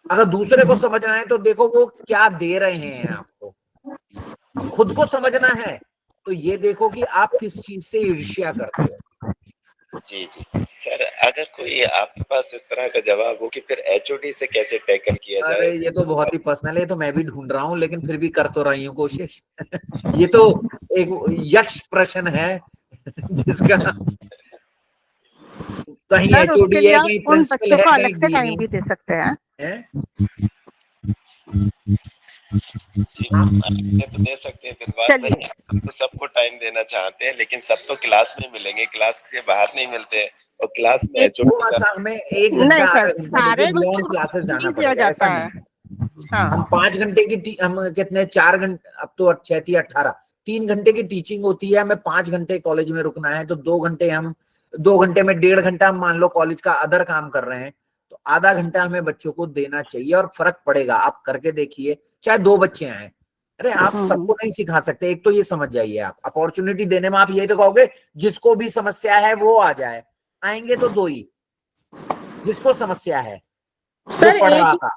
S1: अगर दूसरे को समझना है तो देखो वो क्या दे रहे हैं आपको। खुद को समझना है तो ये देखो कि आप किस चीज से ईर्ष्या करते हो।
S6: जी जी सर, अगर कोई आपके पास इस तरह का जवाब हो कि फिर एचओडी से कैसे टैकल किया जाए?
S1: अरे ये तो बहुत ही पर्सनल है, तो मैं भी ढूंढ रहा हूँ, लेकिन फिर भी कर तो रही हूँ कोशिश। ये तो एक यक्ष प्रश्न है जिसका कहीं एचओडी है, कहीं प्रिंसिपल है,
S10: अलग से टाइम भी दे सकते हैं।
S6: तो दे सकते हैं, फिर बात नहीं है, हम तो सबको टाइम देना चाहते हैं, लेकिन सब तो क्लास में मिलेंगे, क्लास के बाहर नहीं मिलते, और क्लास में
S1: हमें 1 घंटा लॉन्ग क्लासेस जाना पड़ेगा, ऐसा नहीं। हम 5 घंटे की हम कितने 4 घंटे, अब तो 6 18 3 घंटे की टीचिंग होती है, हमें 5 घंटे कॉलेज में रुकना है, तो 2 घंटे हम 2 घंटे में 1.5 घंटा हम मान लो कॉलेज का अदर काम कर रहे हैं, तो आधा घंटा हमें बच्चों को देना चाहिए, और फर्क पड़ेगा। आप करके देखिए, चाहे 2 बच्चे आए, अरे आप सबको नहीं सिखा सकते, एक तो ये समझ जाइए। आप अपॉर्चुनिटी देने में आप यही तो कहोगे जिसको भी समस्या है वो आ जाए, आएंगे तो 2 ही, जिसको समस्या है
S15: सर,
S1: पढ़ रहा था।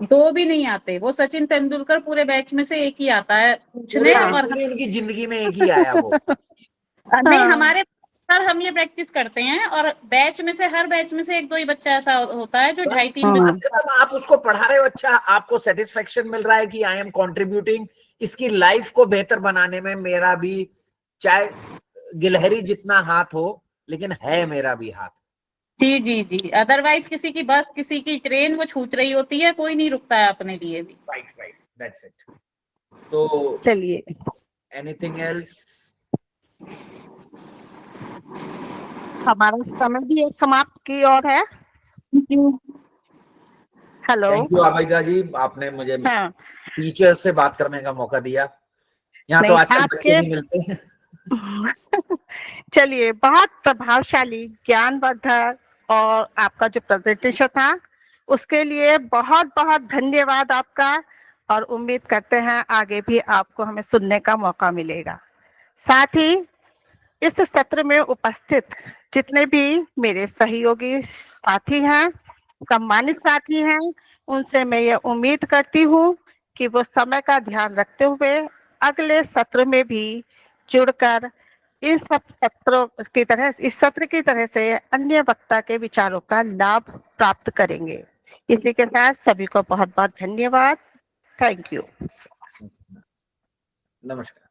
S15: 2 भी नहीं आते, वो सचिन तेंदुलकर पूरे बैच में से एक ही आता है पूछने, और
S1: उनकी जिंदगी में एक ही आया वो।
S15: नहीं, हमारे सर हम ये प्रैक्टिस करते हैं, और बैच में से हर बैच में से 1-2 ही बच्चा ऐसा होता है जो 2.5-3 बजे।
S1: आप उसको पढ़ा रहे हो, अच्छा आपको सेटिस्फेक्शन मिल रहा है कि आई एम कंट्रीब्यूटिंग, इसकी लाइफ को बेहतर बनाने में मेरा भी, चाहे गिलहरी जितना हाथ हो, लेकिन है मेरा भी हाथ।
S15: जी जी जी, अदरवाइज किसी की बस, किसी की ट्रेन वो छूट रही होती है, कोई नहीं रुकता है अपने लिए भी।
S1: Right, that's it. तो
S10: चलिए,
S1: एनीथिंग एल्स?
S10: हमारा समय भी एक समाप्त की ओर है। हेलो,
S1: थैंक यू आबिदा जी, आपने मुझे टीचर से बात करने का मौका दिया। यहाँ तो आजकल बच्चे नहीं मिलते हैं।
S10: चलिए, बहुत प्रभावशाली, ज्ञानवर्धक और आपका जो प्रेजेंटेशन था उसके लिए बहुत बहुत धन्यवाद आपका, और उम्मीद करते हैं आगे भी आपको हमें सुनने का मौका मिलेगा। साथ ही इस सत्र में उपस्थित जितने भी मेरे सहयोगी साथी हैं, सम्मानित साथी हैं, उनसे मैं ये उम्मीद करती हूँ कि वो समय का ध्यान रखते हुए अगले सत्र में भी जुड़कर इन सब सत्रों की तरह, इस सत्र की तरह से अन्य वक्ता के विचारों का लाभ प्राप्त करेंगे। इसी के साथ सभी को बहुत बहुत धन्यवाद। Thank you.
S1: नमस्कार।